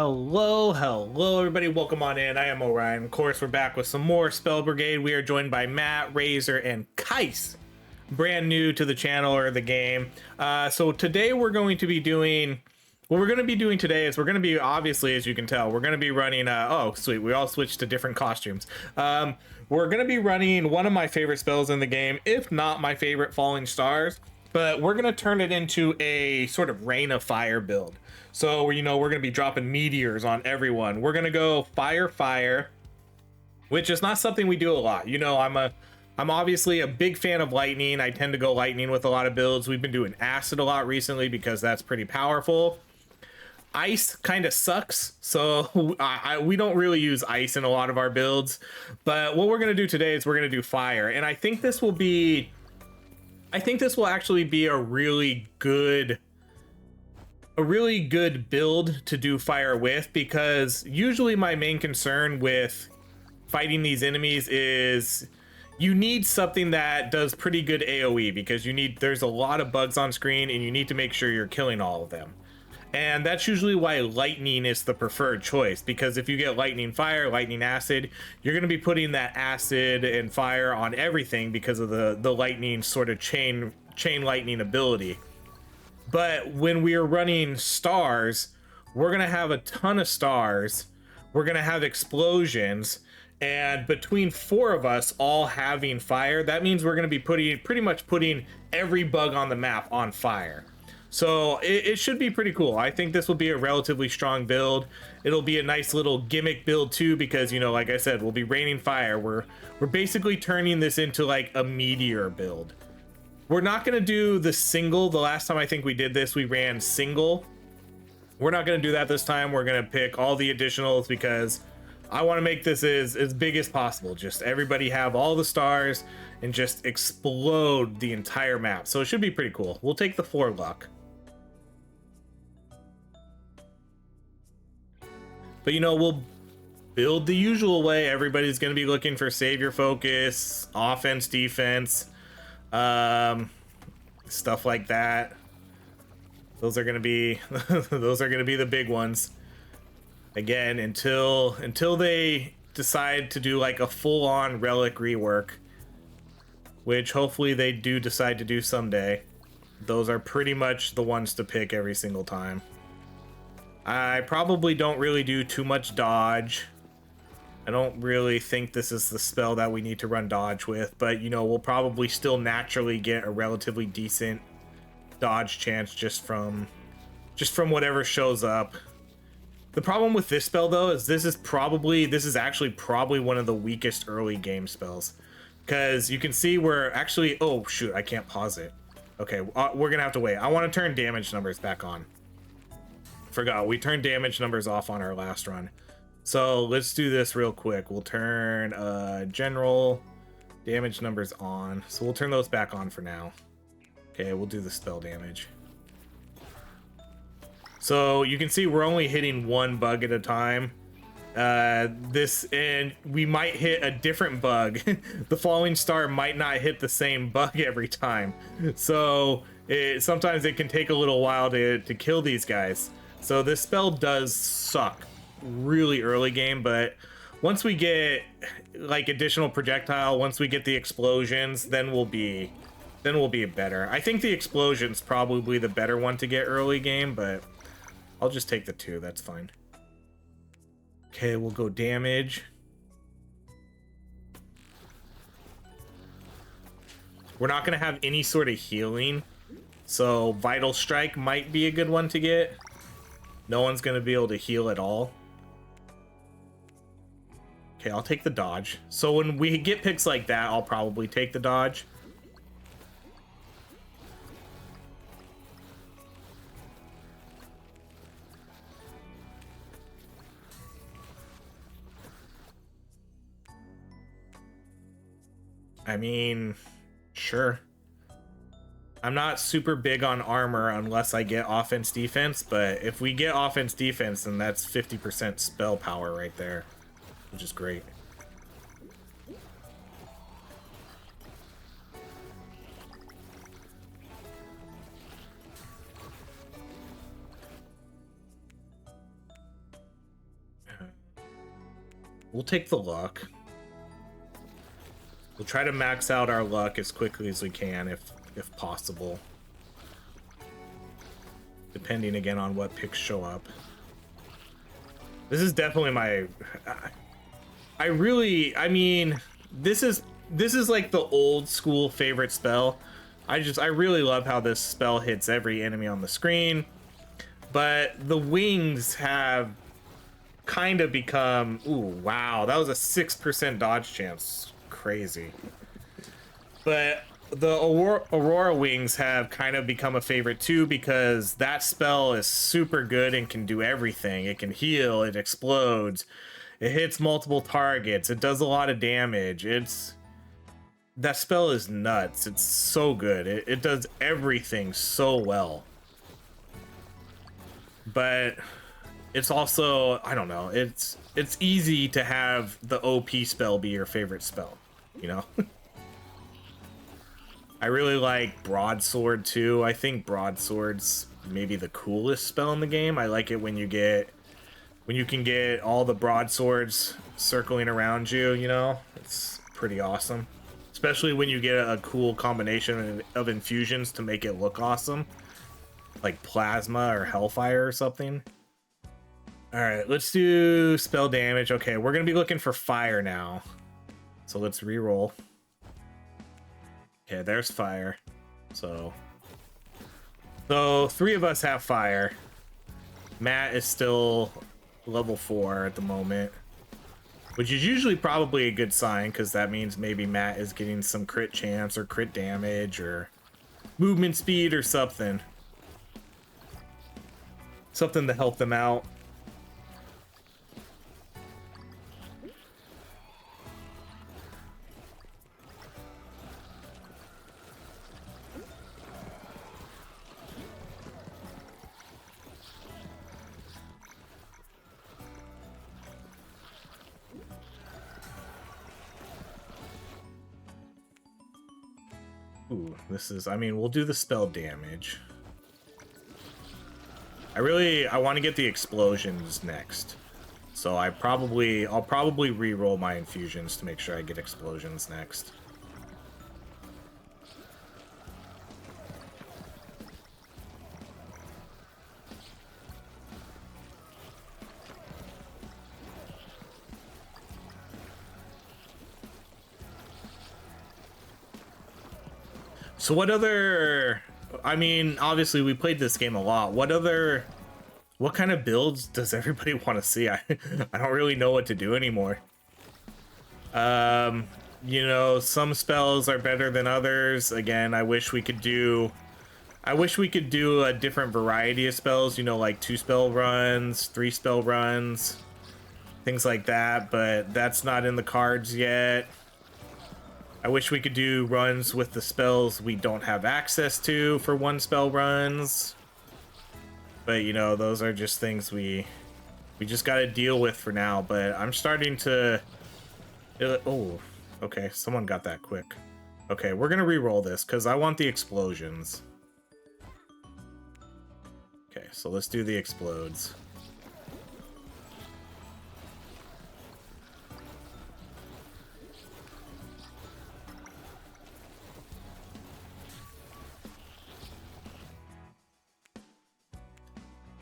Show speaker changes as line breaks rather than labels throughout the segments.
Hello, everybody. Welcome on in. I am Orion. Of course, we're back with some more Spell Brigade. We are joined by Matt, Razor, and Kais. Brand new to the channel or the game. So today we're going to be doing... What we're going to be doing today is we're going to be, obviously, as you can tell, we're going to be running... oh, sweet. We all switched to different costumes. We're going to be running one of my favorite spells in the game, if not my favorite, Falling Stars. But we're going to turn it into a sort of Rain of Fire build. So, we're going to be dropping meteors on everyone. We're going to go fire, which is not something we do a lot. I'm obviously a big fan of lightning. I tend to go lightning with a lot of builds. We've been doing acid a lot recently because that's pretty powerful. Ice kind of sucks, so we don't really use ice in a lot of our builds. But what we're going to do today is we're going to do fire. And I think this will actually be a really good build to do fire with, because usually my main concern with fighting these enemies is you need something that does pretty good AoE, because there's a lot of bugs on screen and you need to make sure you're killing all of them. And that's usually why lightning is the preferred choice, because if you get lightning fire, lightning acid, you're going to be putting that acid and fire on everything because of the lightning sort of chain lightning ability. But when we are running stars, we're going to have a ton of stars. We're going to have explosions. And between four of us all having fire, that means we're going to be pretty much putting every bug on the map on fire. So it should be pretty cool. I think this will be a relatively strong build. It'll be a nice little gimmick build too, because, like I said, we'll be raining fire. We're basically turning this into like a meteor build. We're not going to do the single. The last time I think we did this, we ran single. We're not going to do that this time. We're going to pick all the additionals because I want to make this as big as possible. Just everybody have all the stars and just explode the entire map. So it should be pretty cool. We'll take the 4 luck. But we'll build the usual way. Everybody's going to be looking for savior focus, offense, defense, stuff like that. Those are going to be the big ones. Again, until they decide to do like a full-on relic rework, which hopefully they do decide to do someday. Those are pretty much the ones to pick every single time. I probably don't really do too much dodge. I don't really think this is the spell that we need to run dodge with, but we'll probably still naturally get a relatively decent dodge chance just from whatever shows up. The problem with this spell though is this is actually probably one of the weakest early game spells, because you can see we're actually, oh shoot, I can't pause it. Okay, we're gonna have to wait. I want to turn damage numbers back on. Forgot we turned damage numbers off on our last run. So let's do this real quick. We'll turn general damage numbers on. So we'll turn those back on for now. Okay, we'll do the spell damage. So you can see we're only hitting one bug at a time. And we might hit a different bug. The falling star might not hit the same bug every time. So sometimes it can take a little while to kill these guys. So this spell does suck really early game, but once we get like additional projectile, once we get the explosions, then we'll be better. I think the explosion's probably the better one to get early game, but I'll just take the 2. That's fine. Okay, we'll go damage. We're not going to have any sort of healing, so Vital Strike might be a good one to get. No one's going to be able to heal at all. Okay, I'll take the dodge. So when we get picks like that, I'll probably take the dodge. I mean, sure. I'm not super big on armor unless I get offense defense, but if we get offense defense, then that's 50% spell power right there, which is great. We'll take the luck. We'll try to max out our luck as quickly as we can, if possible. Depending again on what picks show up. This is definitely my... I mean, this is like the old school favorite spell. I really love how this spell hits every enemy on the screen. But the wings have kind of become... Ooh, wow, that was a 6% dodge chance. Crazy. But the Aurora wings have kind of become a favorite too, because that spell is super good and can do everything. It can heal, it explodes, it hits multiple targets, it does a lot of damage. That spell is nuts. It's so good. It does everything so well. But it's also, I don't know, it's easy to have the OP spell be your favorite spell, you know? I really like Broadsword too. I think Broadsword's maybe the coolest spell in the game. I like it when you can get all the broadswords circling around you, you know? It's pretty awesome. Especially when you get a cool combination of infusions to make it look awesome. Like Plasma or Hellfire or something. Alright, let's do spell damage. Okay, we're gonna be looking for fire now. So let's re-roll. Okay, there's fire. So 3 of us have fire. Matt is still level 4 at the moment, which is usually probably a good sign, because that means maybe Matt is getting some crit chance or crit damage or movement speed or something. Something to help them out. Ooh, this is, I mean, we'll do the spell damage. I want to get the explosions next. So I'll probably re-roll my infusions to make sure I get explosions next. So what other... I mean, obviously we played this game a lot. What kind of builds does everybody want to see? I don't really know what to do anymore. You know, some spells are better than others. Again, I wish we could do a different variety of spells, you know, like 2-spell runs, 3-spell runs, things like that, but that's not in the cards yet. I wish we could do runs with the spells we don't have access to for 1-spell runs. But, you know, those are just things we just got to deal with for now. But I'm starting to... Oh, okay. Someone got that quick. Okay, we're going to re-roll this because I want the explosions. Okay, so let's do the explodes.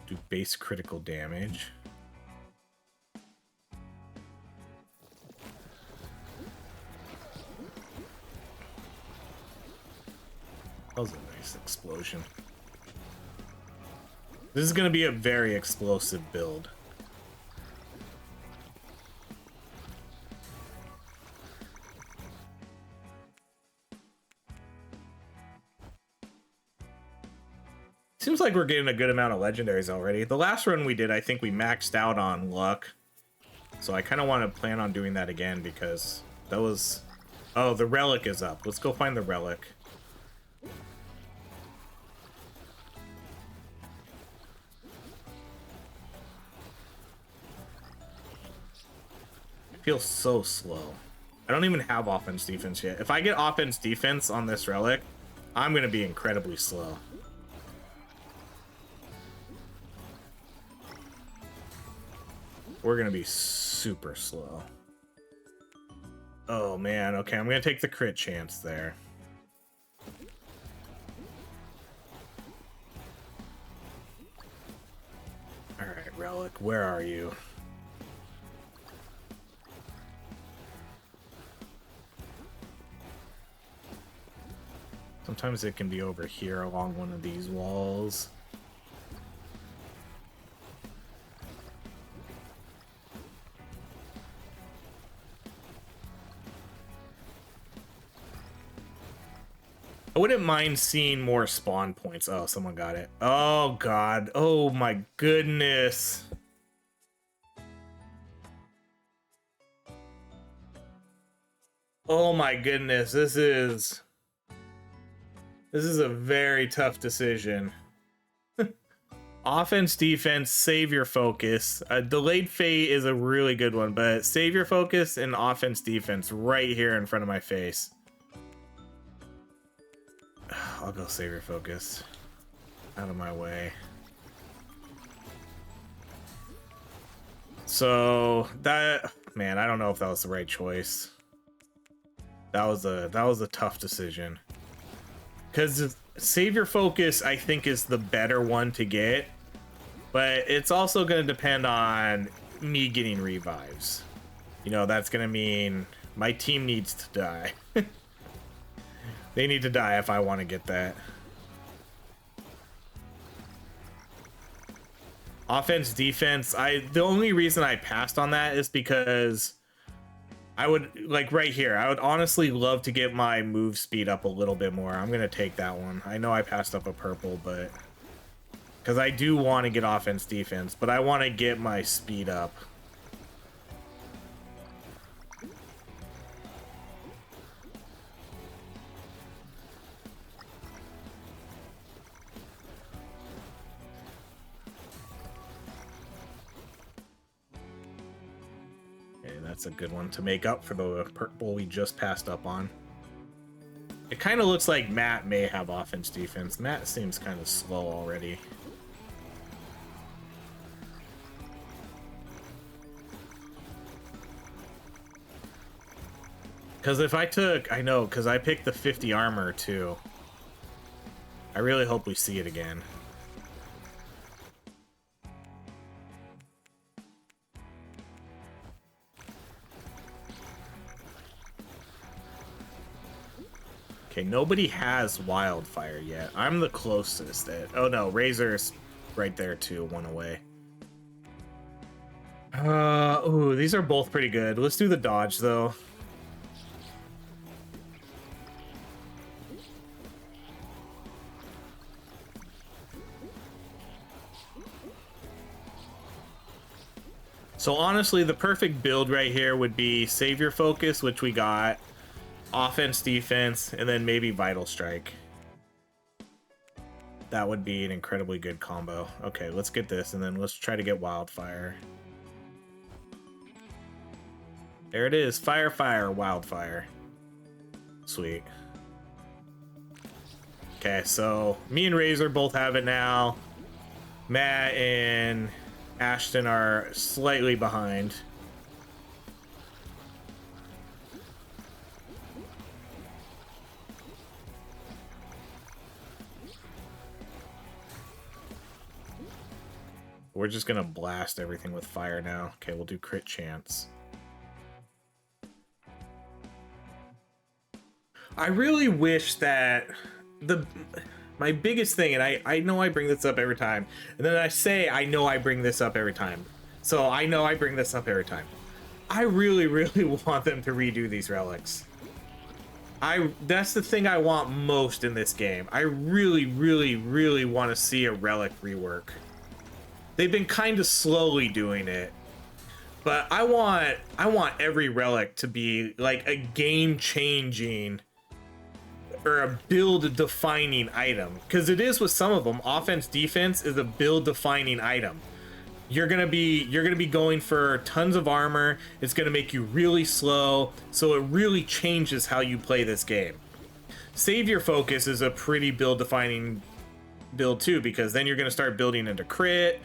Do base critical damage. That was a nice explosion. This is going to be a very explosive build. Seems like we're getting a good amount of legendaries already. The last run we did, I think we maxed out on luck. So I kind of want to plan on doing that again because that was... Oh, the relic is up. Let's go find the relic. It feels so slow. I don't even have offense defense yet. If I get offense defense on this relic, I'm going to be incredibly slow. We're gonna be super slow. Oh man, okay, I'm gonna take the crit chance there. Alright, Relic, where are you? Sometimes it can be over here along one of these walls. I wouldn't mind seeing more spawn points. Oh, someone got it. Oh, God. Oh, my goodness. Oh, my goodness. This is a very tough decision. Offense, defense, save your focus. Delayed fate is a really good one, but save your focus and offense, defense right here in front of my face. I'll go save your focus. Out of my way. So that, man, I don't know if that was the right choice. That was a tough decision. Because save your focus, I think, is the better one to get. But it's also going to depend on me getting revives. You know, that's going to mean my team needs to die. They need to die if I want to get that. Offense, defense. The only reason I passed on that is because I would, like right here, I would honestly love to get my move speed up a little bit more. I'm going to take that one. I know I passed up a purple, but because I do want to get offense, defense, but I want to get my speed up. That's a good one to make up for the purple we just passed up on. It kind of looks like Matt may have offense defense. Matt seems kind of slow already. Because if I took, I know, because I picked the 50 armor too. I really hope we see it again. Okay, nobody has wildfire yet. I'm the closest. Oh no, Razor's right there too, one away. Ooh, these are both pretty good. Let's do the dodge though. So honestly, the perfect build right here would be save your focus, which we got. Offense, defense, and then maybe Vital Strike. That would be an incredibly good combo. Okay, let's get this, and then let's try to get Wildfire. There it is. Fire, fire, Wildfire. Sweet. Okay, so me and Razor both have it now. Matt and Ashton are slightly behind. We're just gonna blast everything with fire now. Okay, we'll do crit chance. I really wish that my biggest thing, and I know I bring this up every time, and then I say I know I bring this up every time. So I know I bring this up every time. I really, really want them to redo these relics. That's the thing I want most in this game. I really, really, really want to see a relic rework. They've been kind of slowly doing it, but I want every relic to be like a game-changing or a build-defining item, because it is with some of them. Offense, defense is a build-defining item. You're gonna be going for tons of armor. It's gonna make you really slow, so it really changes how you play this game. Save your focus is a pretty build-defining build too, because then you're gonna start building into crit.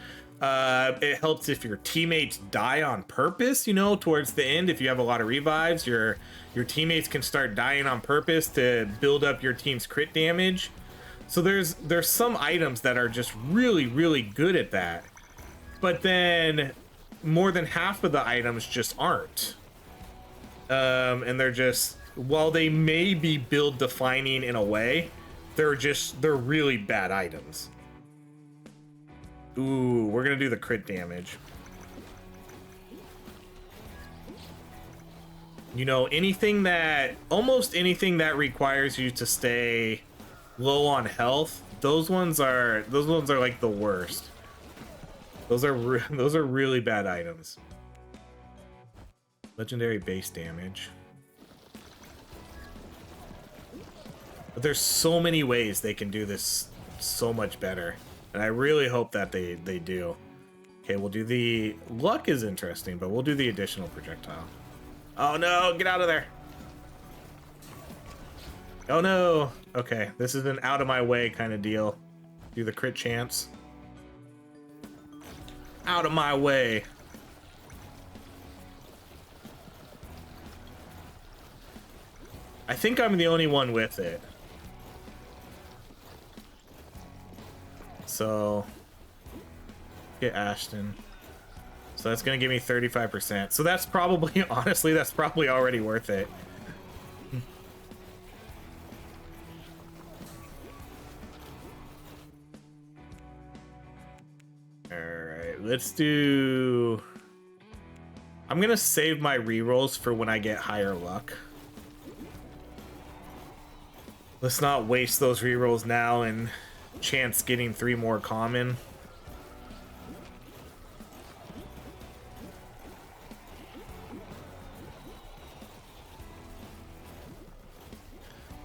It helps if your teammates die on purpose, you know, towards the end. If you have a lot of revives, your teammates can start dying on purpose to build up your team's crit damage. So there's some items that are just really, really good at that. But then more than half of the items just aren't. And they're just, while they may be build defining in a way, they're really bad items. Ooh, we're gonna do the crit damage. You know, almost anything that requires you to stay low on health, those ones are like the worst. Those are really bad items. Legendary base damage. But there's so many ways they can do this so much better. And I really hope that they do. Okay, we'll do the... Luck is interesting, but we'll do the additional projectile. Oh no, get out of there. Oh no. Okay, this is an out of my way kind of deal. Do the crit chance. Out of my way. I think I'm the only one with it. So, get Ashton. So that's gonna give me 35%. So that's probably, honestly, that's probably already worth it. Alright, let's do... I'm gonna save my rerolls for when I get higher luck. Let's not waste those rerolls now and chance getting 3 more common.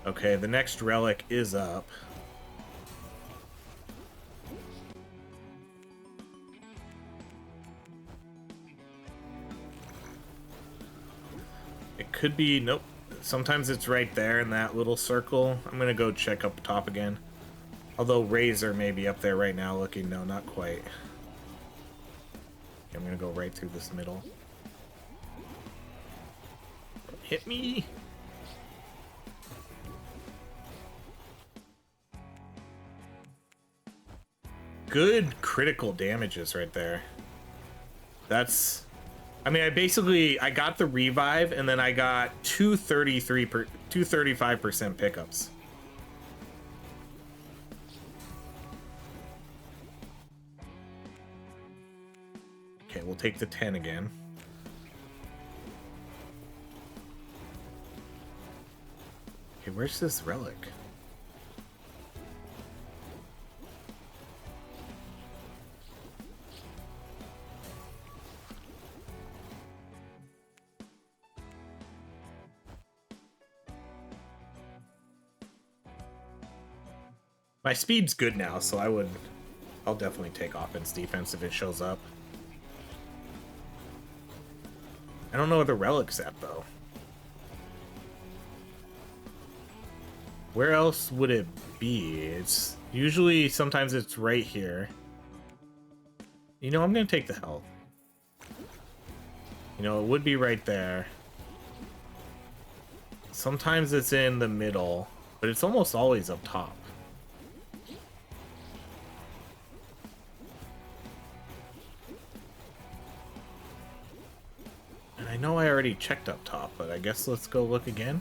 Okay, the next relic is up. It could be, nope. Sometimes it's right there in that little circle. I'm gonna go check up top again. Although Razor may be up there right now looking, no, not quite. Okay, I'm gonna go right through this middle. Hit me! Good critical damages right there. That's... I mean, I got the revive, and then I got 235% pickups. Okay, we'll take the 10 again. Okay, where's this relic? My speed's good now, so I'll definitely take offense defense if it shows up. I don't know where the relic's at, though. Where else would it be? It's usually, sometimes it's right here. You know, I'm gonna take the health. You know, it would be right there. Sometimes it's in the middle, but it's almost always up top. I know I already checked up top, but I guess let's go look again.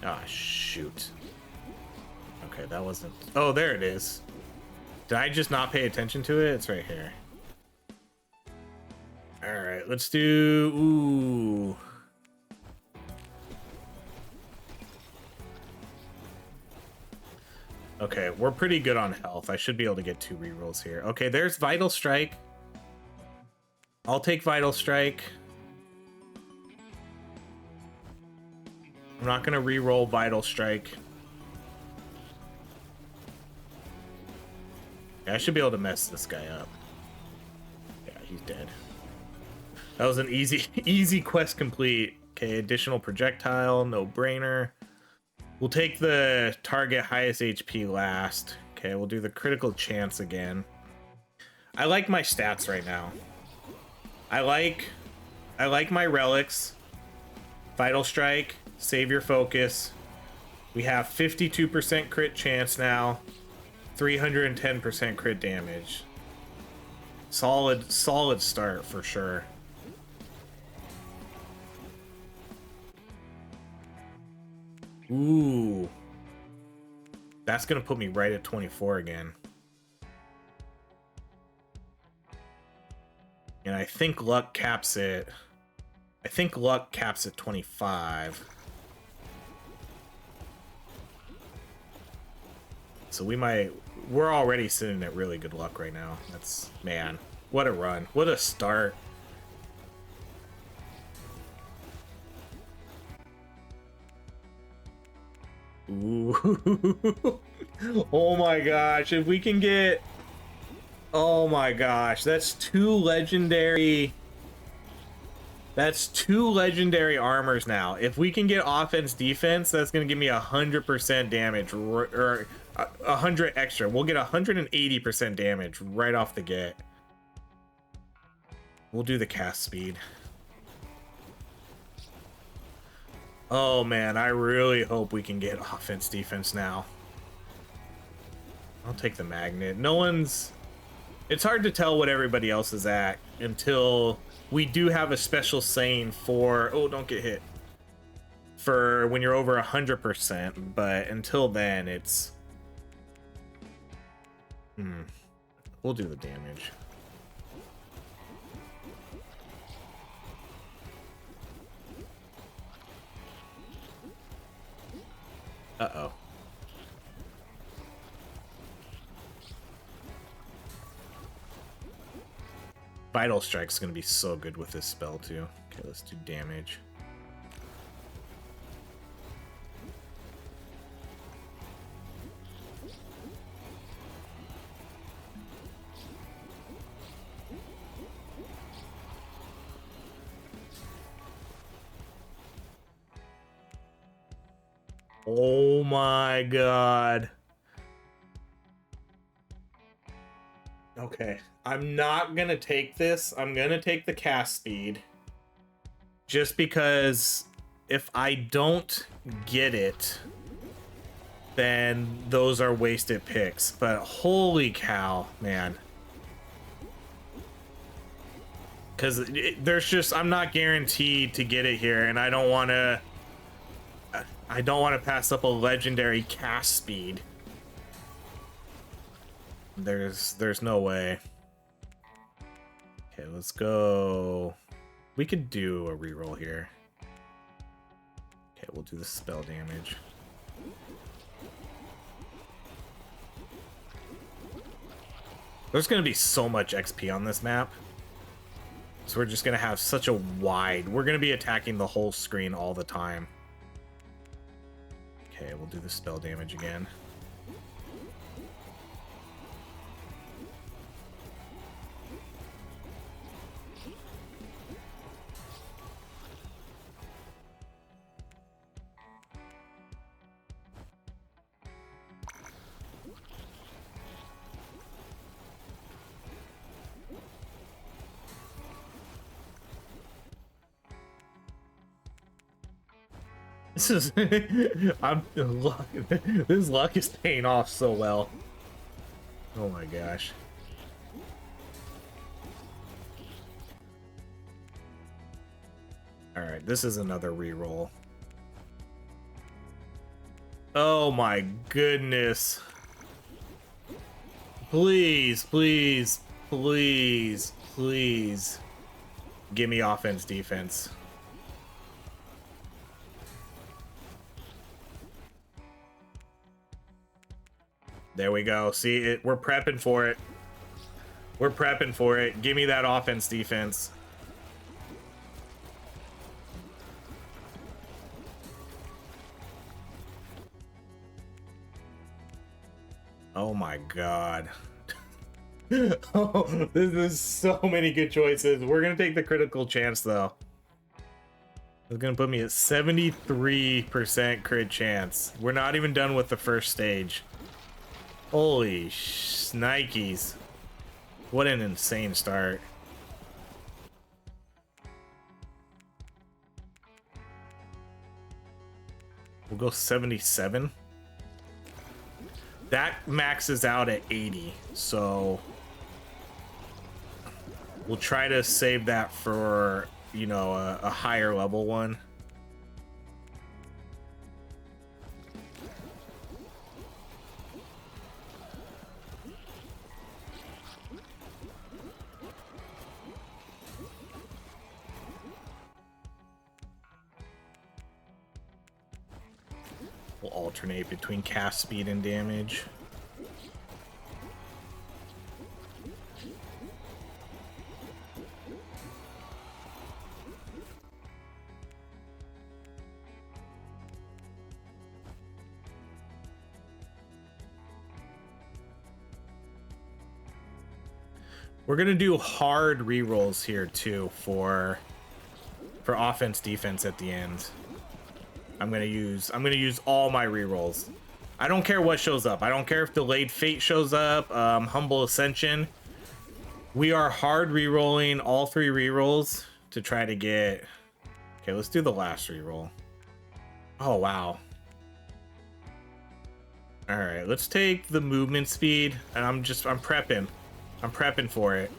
Ah, shoot. Okay, that wasn't... Oh, there it is. Did I just not pay attention to it? It's right here. Alright, let's do... Ooh... Okay, we're pretty good on health. I should be able to get 2 rerolls here. Okay, there's Vital Strike. I'll take Vital Strike. I'm not gonna reroll Vital Strike. Yeah, I should be able to mess this guy up. Yeah, he's dead. That was an easy quest complete. Okay, additional projectile, no brainer. We'll take the target highest HP last. Okay, we'll do the critical chance again. I like my stats right now. I like my relics. Vital strike, save your focus. We have 52% crit chance now. 310% crit damage. Solid start for sure. Ooh. That's gonna put me right at 24 again. And I think luck caps it. I think luck caps at 25. So we're already sitting at really good luck right now. That's, man, what a run. What a start. Ooh. Oh my gosh, if we can get, oh my gosh, that's two legendary armors now. If we can get offense defense, that's gonna give me 100% damage, or 100 extra. We'll get 180% damage right off the get. We'll do the cast speed. Oh man, I really hope we can get offense defense now. I'll take the magnet. It's hard to tell what everybody else is at until we do have a special saying for, oh, don't get hit, for when you're over 100%, but until then it's we'll do the damage. Uh-oh. Vital Strike's gonna be so good with this spell too. Okay, let's do damage. Oh my god. Okay, I'm not gonna take this. I'm gonna take the cast speed. Just because if I don't get it, then those are wasted picks. But holy cow, man. Because there's just, I'm not guaranteed to get it here, and I don't want to pass up a legendary cast speed. There's no way. Okay, let's go. We could do a reroll here. Okay, we'll do the spell damage. There's gonna be so much XP on this map. So we're just gonna have such a wide, we're gonna be attacking the whole screen all the time. Okay, we'll do the spell damage again. This is this luck is paying off so well. Oh my gosh. All right, this is another reroll. Oh my goodness. Please, please, please, please. Give me offense, defense. There we go. See it. We're prepping for it. We're prepping for it. Give me that offense, defense. Oh my god. Oh, this is so many good choices. We're gonna take the critical chance though. It's gonna put me at 73% crit chance. We're not even done with the first stage. Holy shnikes. What an insane start. We'll go 77. That maxes out at 80, so we'll try to save that for, you know, a higher level one. We'll alternate between cast speed and damage. We're gonna do hard rerolls here too for offense defense at the end. I'm gonna use all my rerolls. I don't care what shows up. I don't care if Delayed Fate shows up, Humble Ascension. We are hard rerolling all 3 rerolls to try to get. Okay, let's do the last reroll. Oh wow. All right, let's take the movement speed, and I'm prepping. I'm prepping for it.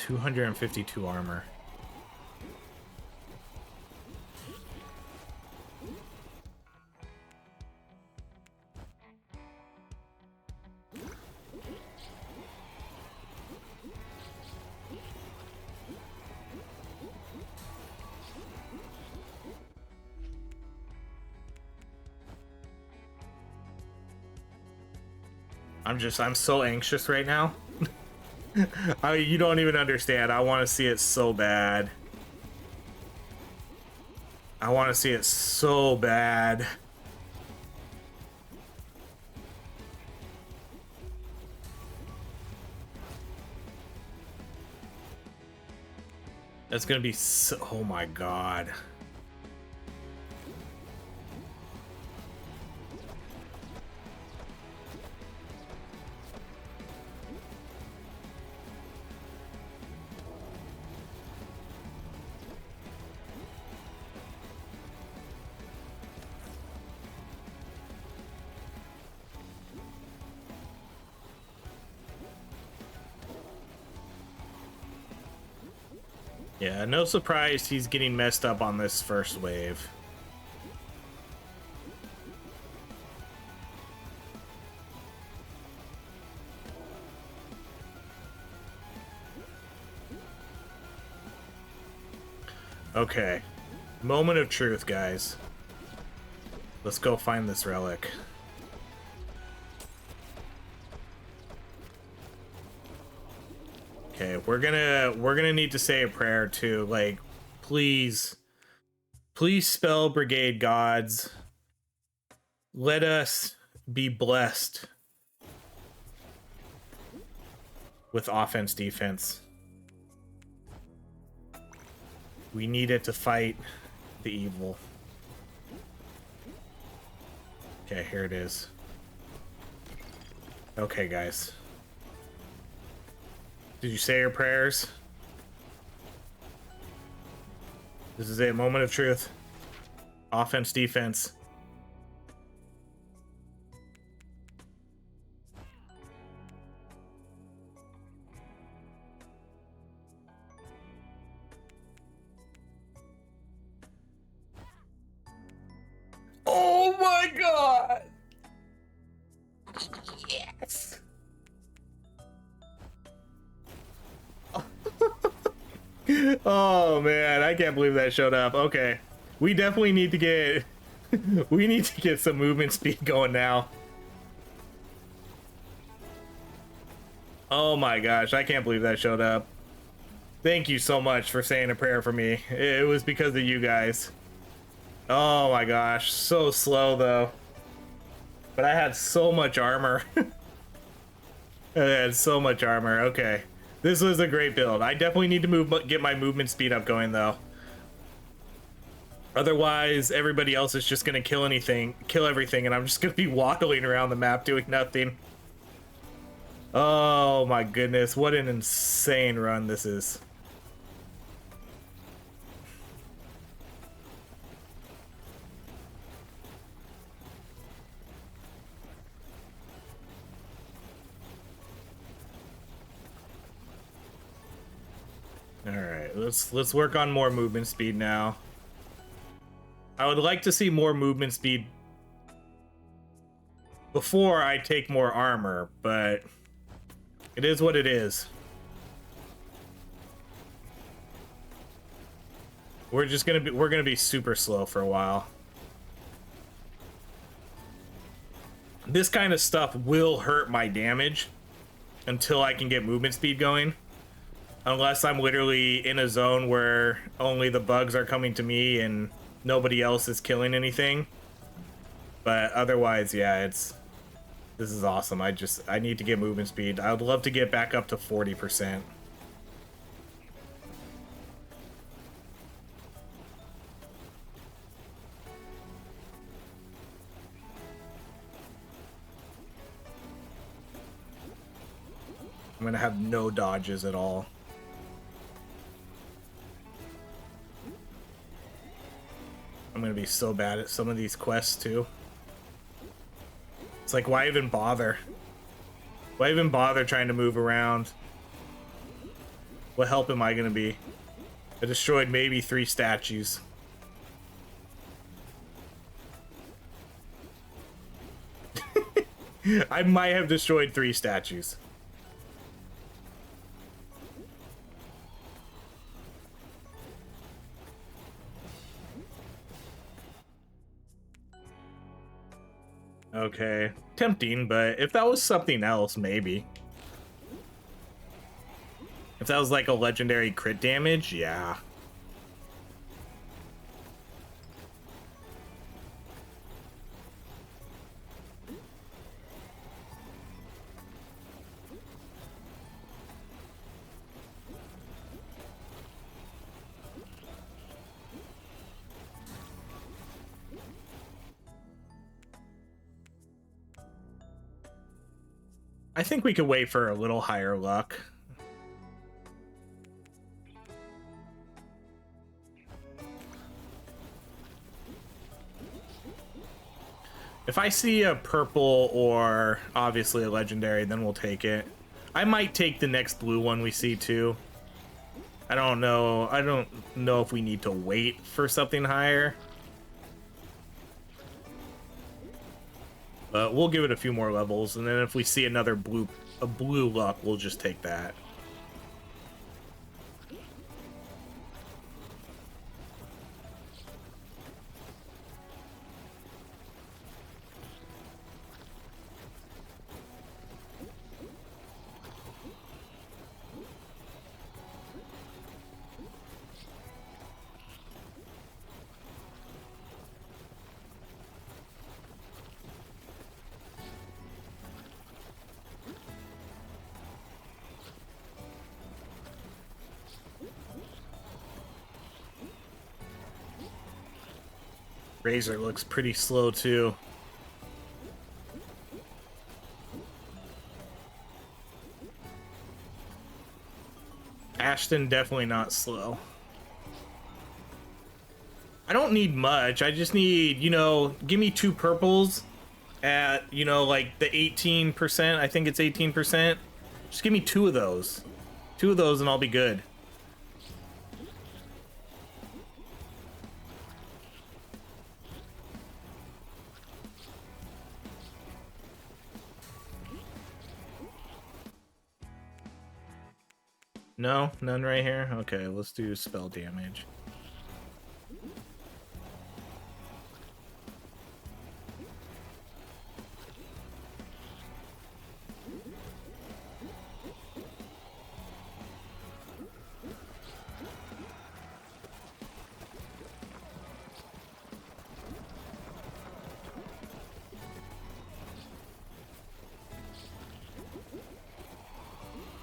$252 armor. I'm so anxious right now. You don't even understand. I want to see it so bad. I want to see it so bad. That's gonna be so, oh my god. Yeah, no surprise he's getting messed up on this first wave. Okay. Moment of truth, guys. Let's go find this relic. Okay, we're gonna need to say a prayer too. Like, please spell Brigade gods. Let us be blessed with offense defense. We need it to fight the evil. Okay, here it is. Okay, guys. Did you say your prayers? This is it. Moment of truth. Offense, defense. my god! Yes! Oh man, I can't believe that showed up. Okay. We definitely need to get we need to get some movement speed going now. Oh my gosh, I can't believe that showed up. Thank you so much for saying a prayer for me. It was because of you guys. Oh my gosh, so slow though. But I had so much armor. I had so much armor. Okay. This was a great build. I definitely need to get my movement speed up going though. Otherwise, everybody else is just gonna kill everything, and I'm just gonna be waddling around the map doing nothing. Oh my goodness, what an insane run this is. Alright, let's work on more movement speed now. I would like to see more movement speed before I take more armor, but it is what it is. We're gonna be super slow for a while. This kind of stuff will hurt my damage until I can get movement speed going. Unless I'm literally in a zone where only the bugs are coming to me and nobody else is killing anything. But otherwise, yeah, this is awesome. I need to get movement speed. I would love to get back up to 40%. I'm gonna have no dodges at all. I'm gonna be so bad at some of these quests too. It's like, why even bother? Why even bother trying to move around? What help am I gonna be? I destroyed maybe 3 statues. I might have destroyed 3 statues. Okay, tempting, but if that was something else, maybe. If that was like a legendary crit damage, yeah. I think we could wait for a little higher luck. If I see a purple or obviously a legendary, then we'll take it. I might take the next blue one we see too. I don't know. I don't know if we need to wait for something higher. But we'll give it a few more levels, and then if we see another blue luck, we'll just take that. Razor looks pretty slow too. Ashton definitely not slow. I don't need much. I just need, you know, give me 2 purples at, you know, like the 18%. I think it's 18%. Just give me 2 of those. 2 of those and I'll be good. No, none right here. Okay, let's do spell damage.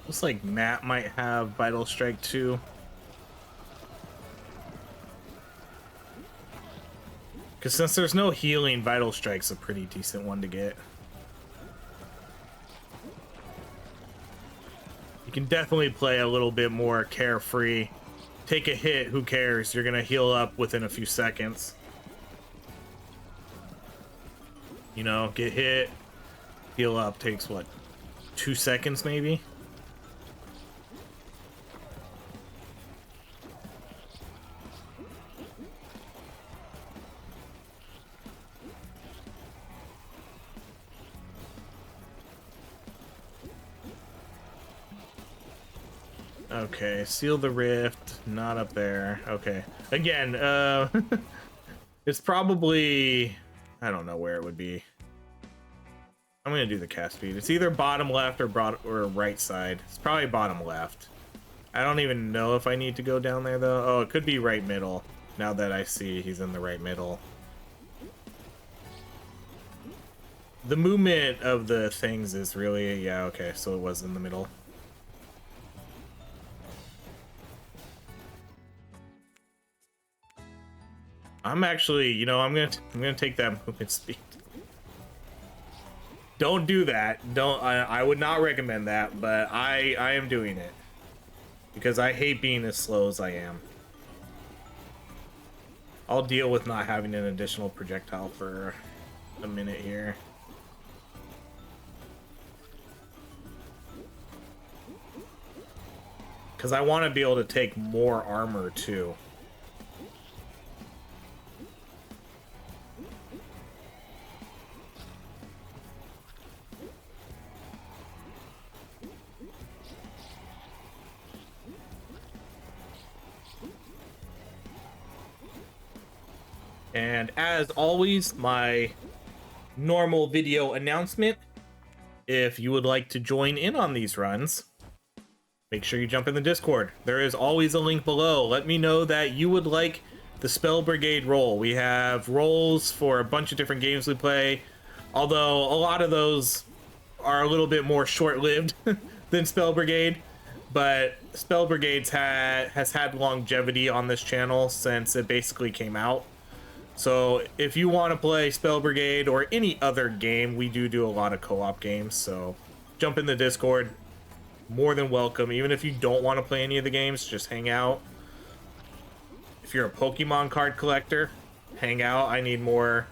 Looks like Matt might have Vital Strike too. Because since there's no healing, Vital Strike's a pretty decent one to get. You can definitely play a little bit more carefree. Take a hit, who cares? You're gonna heal up within a few seconds. You know, get hit, heal up, takes what, 2 seconds maybe? Okay, seal the rift, not up there. Okay, again, it's probably, I don't know where it would be. I'm gonna do the cast speed. It's either bottom left or right side. It's probably bottom left. I don't even know if I need to go down there though. Oh, it could be right middle. Now that I see he's in the right middle. The movement of the things is really, yeah, okay, so it was in the middle. I'm actually, you know, I'm gonna take that movement speed. Don't do that. I would not recommend that, but I am doing it because I hate being as slow as I am. I'll deal with not having an additional projectile for a minute here. Because I want to be able to take more armor too. And as always, my normal video announcement, if you would like to join in on these runs, make sure you jump in the Discord. There is always a link below. Let me know that you would like the Spell Brigade role. We have roles for a bunch of different games we play, although a lot of those are a little bit more short-lived than Spell Brigade, but Spell Brigades has had longevity on this channel since it basically came out. So if you want to play Spell Brigade or any other game, we do a lot of co-op games, so jump in the Discord. More than welcome. Even if you don't want to play any of the games, just hang out. If you're a Pokemon card collector, hang out. I need more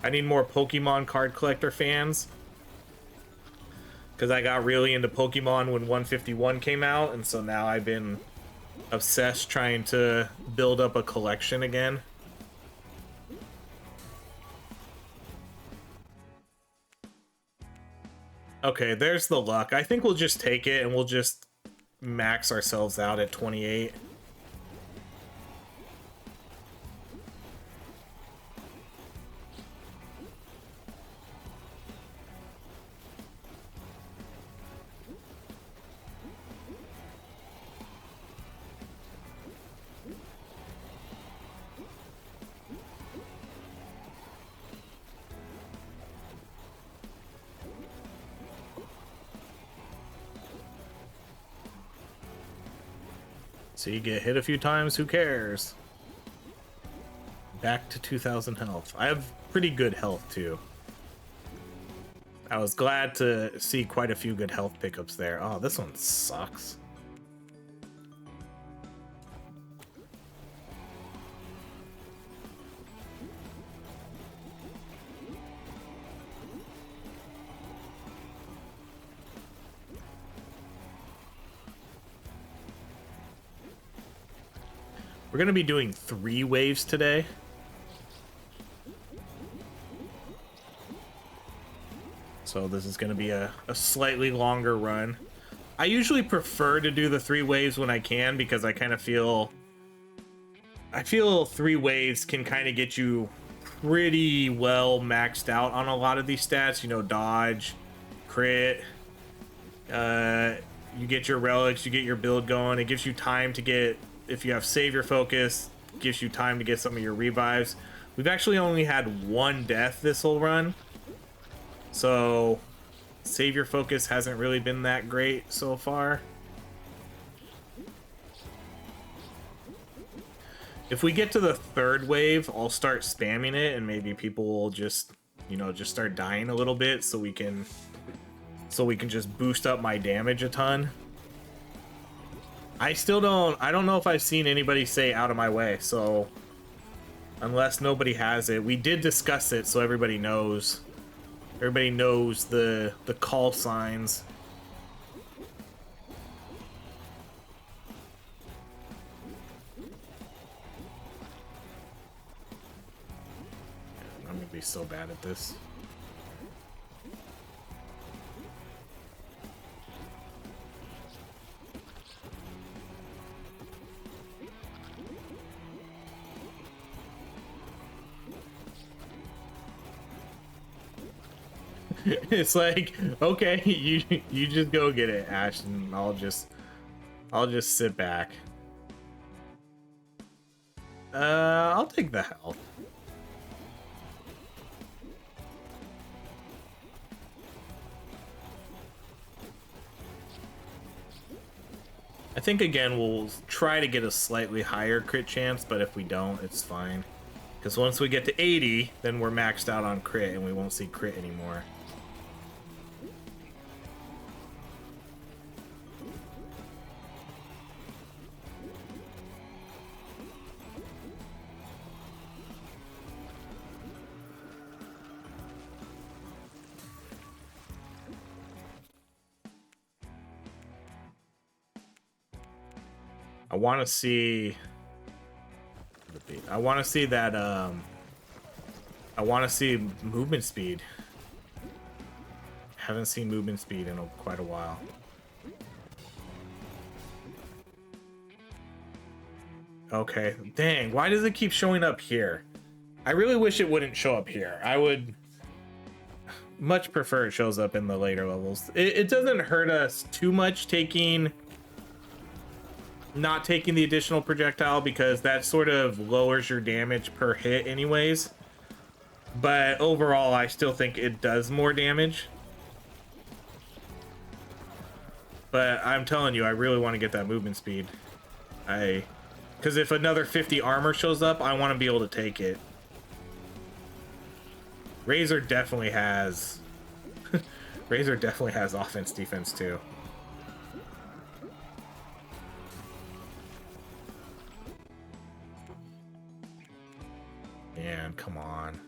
Pokemon card collector fans, because I got really into Pokemon when 151 came out, and so now I've been obsessed trying to build up a collection again. Okay, there's the luck. I think we'll just take it and we'll just max ourselves out at 28. So you get hit a few times, who cares? Back to 2,000 health. I have pretty good health too. I was glad to see quite a few good health pickups there. Oh, this one sucks. We're going to be doing 3 waves today. So this is going to be a slightly longer run. I usually prefer to do the 3 waves when I can, because I kind of feel... I feel 3 waves can kind of get you pretty well maxed out on a lot of these stats. You know, dodge, crit, you get your relics, you get your build going. It gives you time to get, if you have savior focus, gives you time to get some of your revives. We've actually only had 1 death this whole run, so savior focus hasn't really been that great so far. If we get to the 3rd wave, I'll start spamming it, and maybe people will just, you know, just start dying a little bit, so we can just boost up my damage a ton. I don't know if I've seen anybody say out of my way, so unless nobody has it, we did discuss it, so everybody knows. Everybody knows the call signs. I'm gonna be so bad at this. It's like, okay, you just go get it, Ash, and I'll just sit back. I'll take the health. I think again we'll try to get a slightly higher crit chance, but if we don't, it's fine. Because once we get to 80, then we're maxed out on crit and we won't see crit anymore. I want to see that I want to see movement speed. Haven't seen movement speed in quite a while. Okay, dang, why does it keep showing up here? I really wish it wouldn't show up here. I would much prefer it shows up in the later levels. It doesn't hurt us too much not taking the additional projectile, because that sort of lowers your damage per hit anyways, but overall I still think it does more damage. But I'm telling you, I really want to get that movement speed. Because if another 50 armor shows up, I want to be able to take it. Razor definitely has Razor definitely has offense defense too. Man, come on.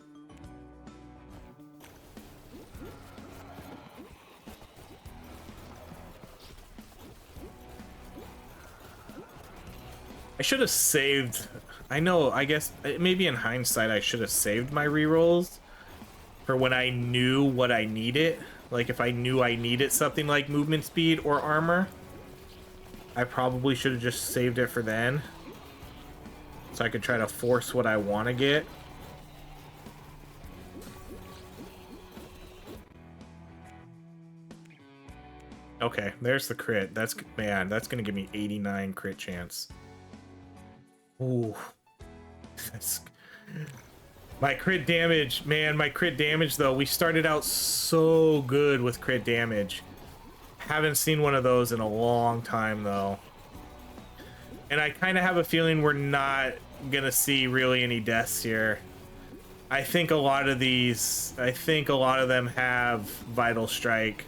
I should have saved. I know, I guess maybe in hindsight I should have saved my rerolls for when I knew what I needed. Like if I knew I needed something like movement speed or armor, I probably should have just saved it for then, so I could try to force what I want to get. Okay, there's the crit. That's, man, that's gonna give me 89 crit chance. Ooh, that's my crit damage, man. My crit damage though, we started out so good with crit damage. Haven't seen one of those in a long time though, and I kind of have a feeling we're not gonna see really any deaths here. I think a lot of them have Vital Strike.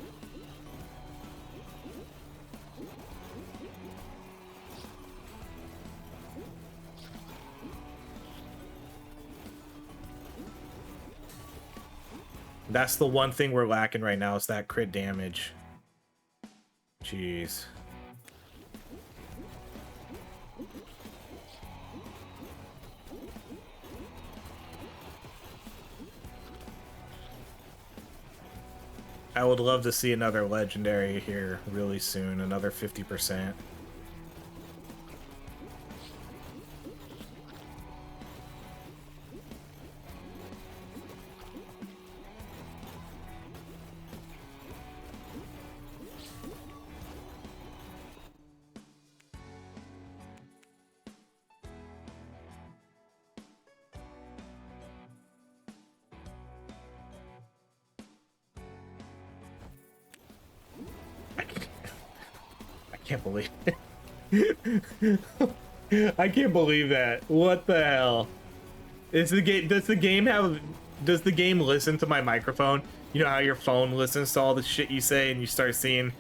That's the one thing we're lacking right now, is that crit damage. Jeez. I would love to see another legendary here really soon, another 50%. I can't believe it. I can't believe that. What the hell? Is the game? Does the game have? Does the game listen to my microphone? You know how your phone listens to all the shit you say, and you start seeing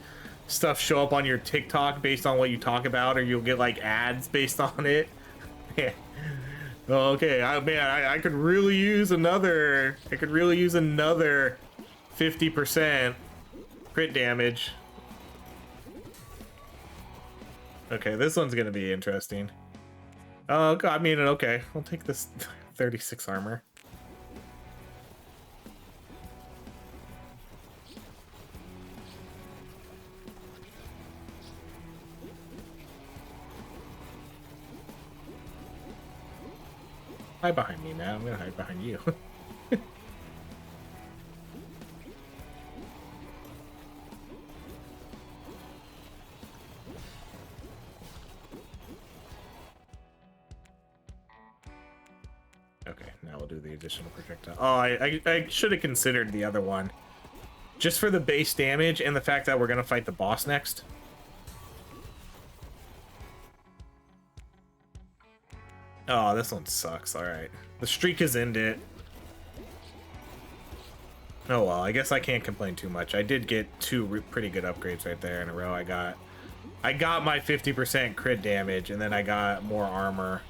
stuff show up on your TikTok based on what you talk about, or you'll get like ads based on it. Yeah. Okay, I could really use another. I could really use another 50% crit damage. Okay, this one's gonna be interesting. Oh, I mean, okay, I'll take this 36 armor. Hide behind me, man. I'm gonna hide behind you. Okay, now we'll do the additional projectile. Oh, I should have considered the other one. Just for the base damage and the fact that we're gonna fight the boss next. Oh, this one sucks. Alright. The streak has ended. Oh well, I guess I can't complain too much. I did get two pretty good upgrades right there in a row. I got my 50% crit damage, and then I got more armor.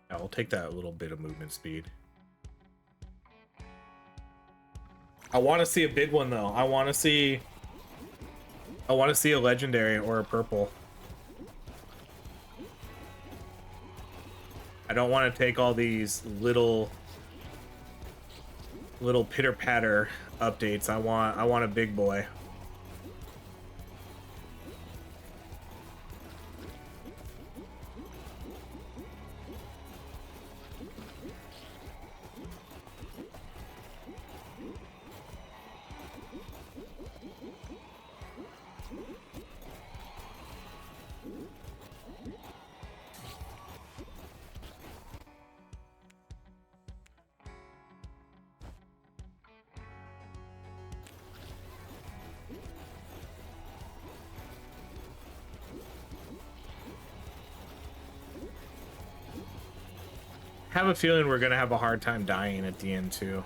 I'll take that little bit of movement speed. I want to see a big one though. I want to see a legendary or a purple. I don't want to take all these little pitter patter updates. I want a big boy. Have a feeling we're gonna have a hard time dying at the end too.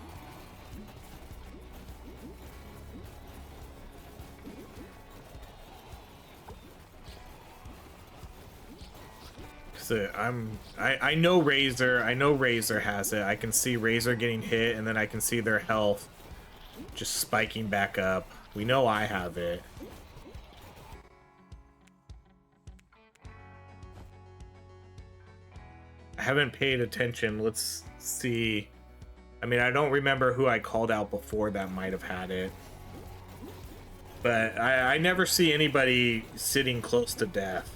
So I know Razor. I know Razor has it. I can see Razor getting hit, and then I can see their health just spiking back up. We know I have it. I haven't paid attention. Let's see. I mean, I don't remember who I called out before that might have had it. But I never see anybody sitting close to death.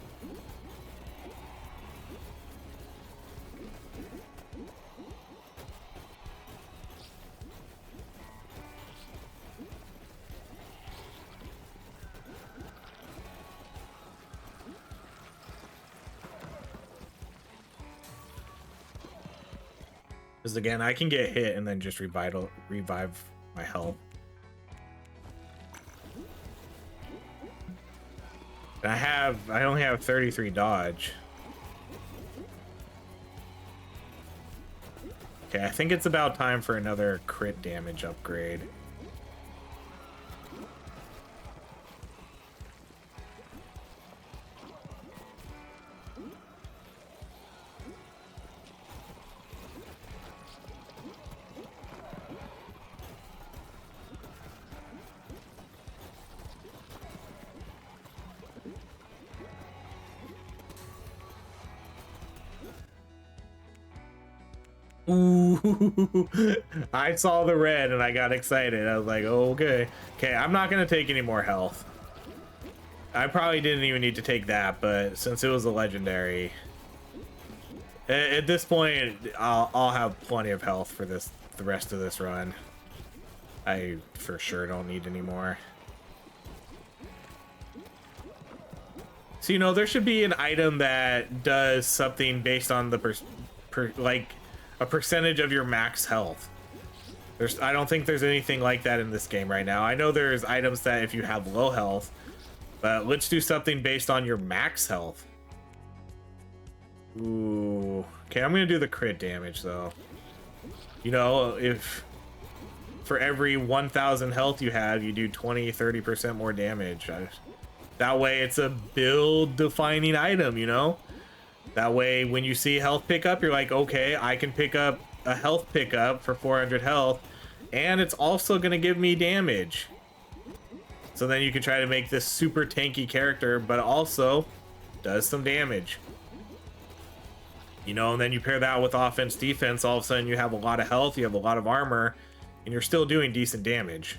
Because again, I can get hit and then just revive my health. I only have 33 dodge. Okay, I think it's about time for another crit damage upgrade. Ooh, I saw the red and I got excited. I was like, oh, okay. Okay, I'm not going to take any more health. I probably didn't even need to take that, but since it was a legendary, at this point, I'll have plenty of health for the rest of this run. I for sure don't need any more. So, you know, there should be an item that does something based on the like a percentage of your max health. I don't think there's anything like that in this game right now. I know there's items that if you have low health, but let's do something based on your max health. Ooh. Okay, I'm gonna do the crit damage though. You know, if for every 1,000 health you have, you do 20-30% more damage. That way it's a build defining item, you know? That way when you see health pickup, you're like, okay, I can pick up a health pickup for 400 health, and it's also gonna give me damage. So then you can try to make this super tanky character, but also does some damage. You know, and then you pair that with offense, defense, all of a sudden you have a lot of health, you have a lot of armor, and you're still doing decent damage.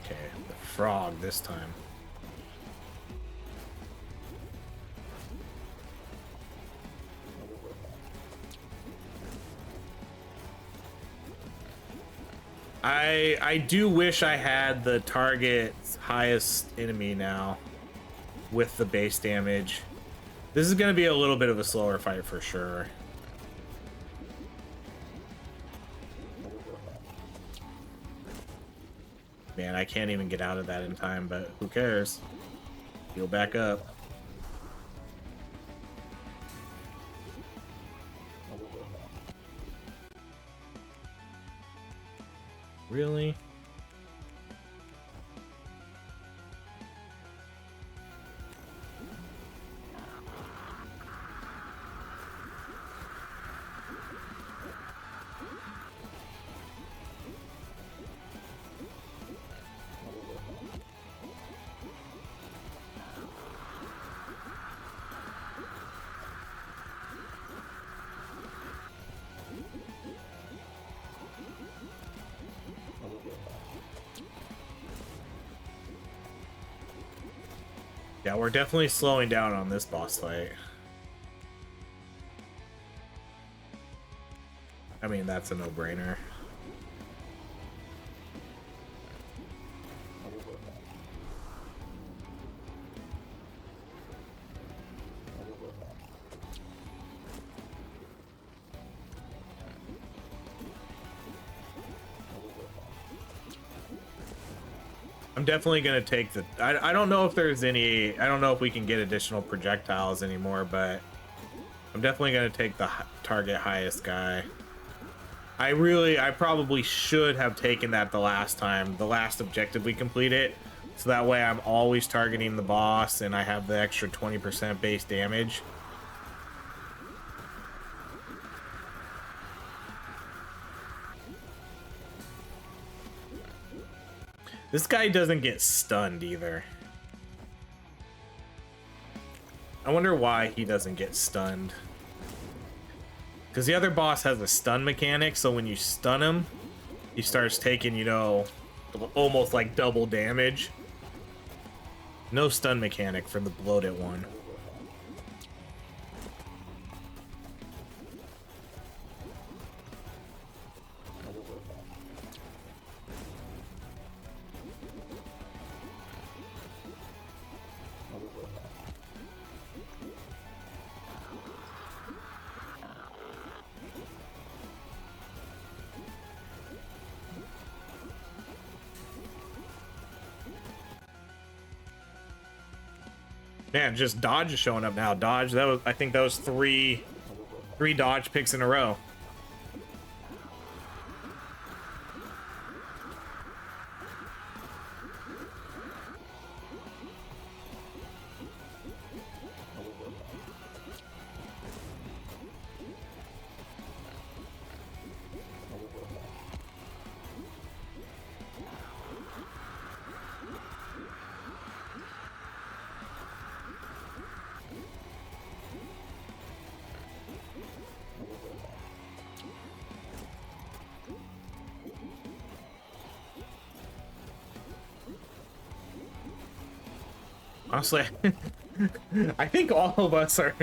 Okay, the frog this time. I do wish I had the target's highest enemy now with the base damage. This is going to be a little bit of a slower fight for sure. Man, I can't even get out of that in time, but who cares? Heal back up. Really? Yeah, we're definitely slowing down on this boss fight. I mean, that's a no-brainer. I'm definitely gonna take the I don't know if there's any, I don't know if we can get additional projectiles anymore, but I'm definitely gonna take the target highest guy. I probably should have taken that the last time, the last objective we completed, so that way I'm always targeting the boss and I have the extra 20% base damage. This guy doesn't get stunned either. I wonder why he doesn't get stunned. Because the other boss has a stun mechanic, so when you stun him, he starts taking, you know, almost like double damage. No stun mechanic for the bloated one. Man, just dodge is showing up now. Dodge, that was, I think that was three dodge picks in a row. Honestly, I think all of us are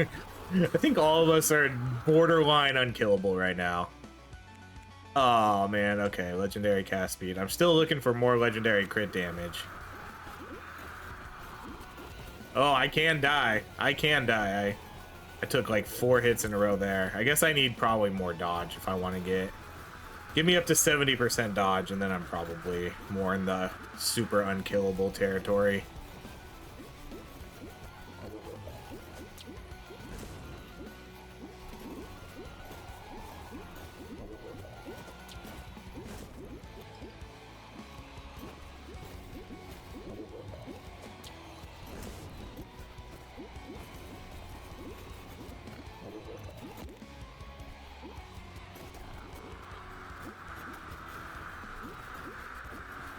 borderline unkillable right now. Oh man, okay, legendary cast speed. I'm still looking for more legendary crit damage. Oh, I can die. I can die. I took like 4 hits in a row there. I guess I need probably more dodge if I want to give me up to 70% dodge, and then I'm probably more in the super unkillable territory.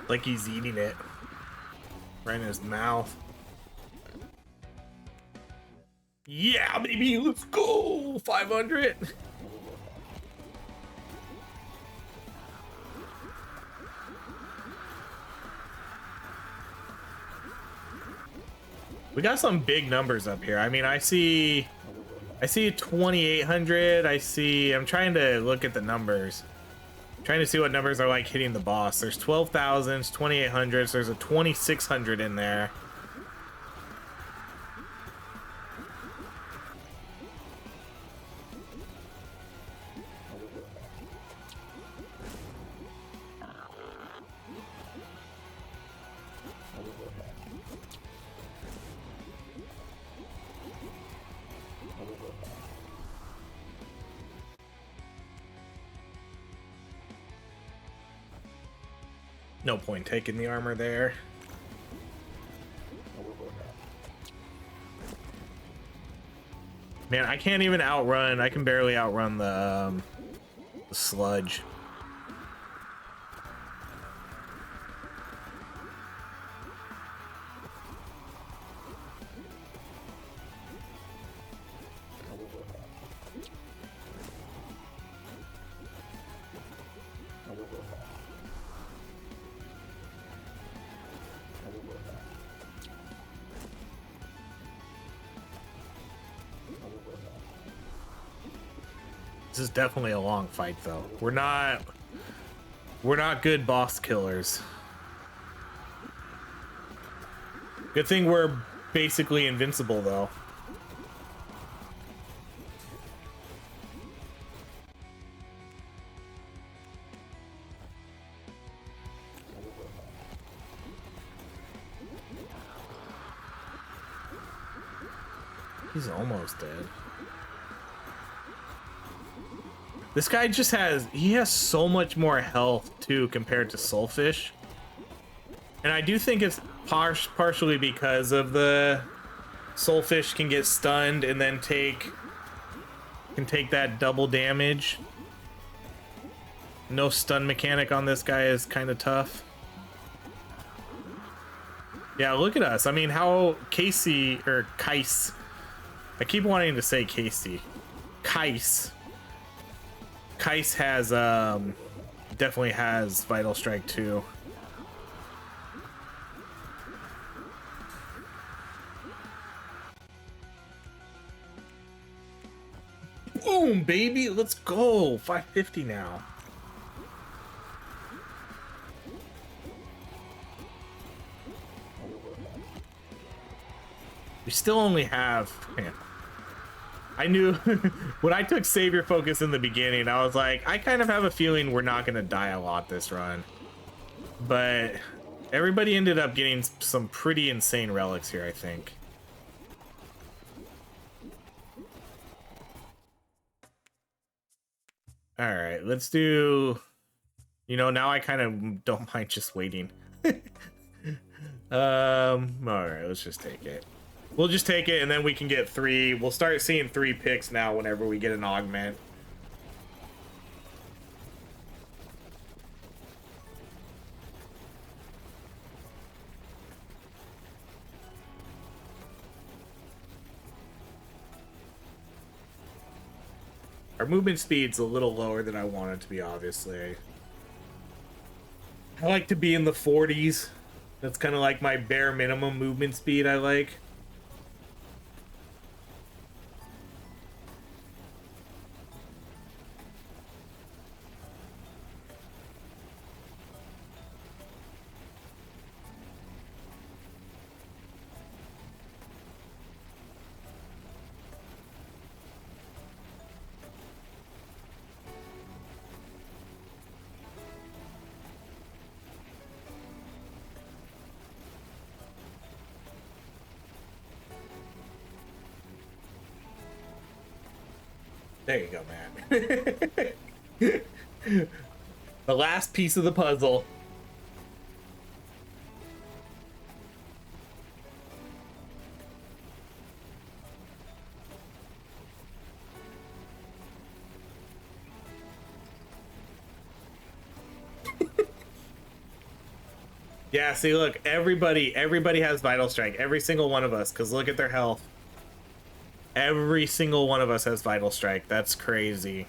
Like he's eating it right in his mouth. Yeah, baby, let's go. 500. We got some big numbers up here. I mean, I see 2,800. I'm trying to look at the numbers. Trying to see what numbers are like hitting the boss. There's 12,000s, 2,800s. There's a 2,600 in there. No point taking the armor there. Man, I can't even outrun. I can barely outrun the sludge. This is definitely a long fight, though. We're not good boss killers. Good thing we're basically invincible, though. He's almost dead. This guy just has so much more health too compared to Soulfish. And I do think it's partially because of the Soulfish can get stunned and then take that double damage. No stun mechanic on this guy is kind of tough. Yeah, look at us. I mean, how Casey or Kais. I keep wanting to say Casey. Kais. Kais has definitely has Vital Strike too. Boom, baby, let's go. 550 now. We still only have, man. I knew when I took Savior Focus in the beginning, I was like, I kind of have a feeling we're not going to die a lot this run. But everybody ended up getting some pretty insane relics here, I think. All right, let's do. You know, now I kind of don't mind just waiting. All right, let's just take it. We'll just take it, and then we can get 3. We'll start seeing 3 picks now whenever we get an augment. Our movement speed's a little lower than I want it to be, obviously. I like to be in the 40s. That's kind of like my bare minimum movement speed I like. There you go, man. The last piece of the puzzle. Yeah, see, look, everybody has Vital Strike. Every single one of us, because look at their health. Every single one of us has Vital Strike. That's crazy.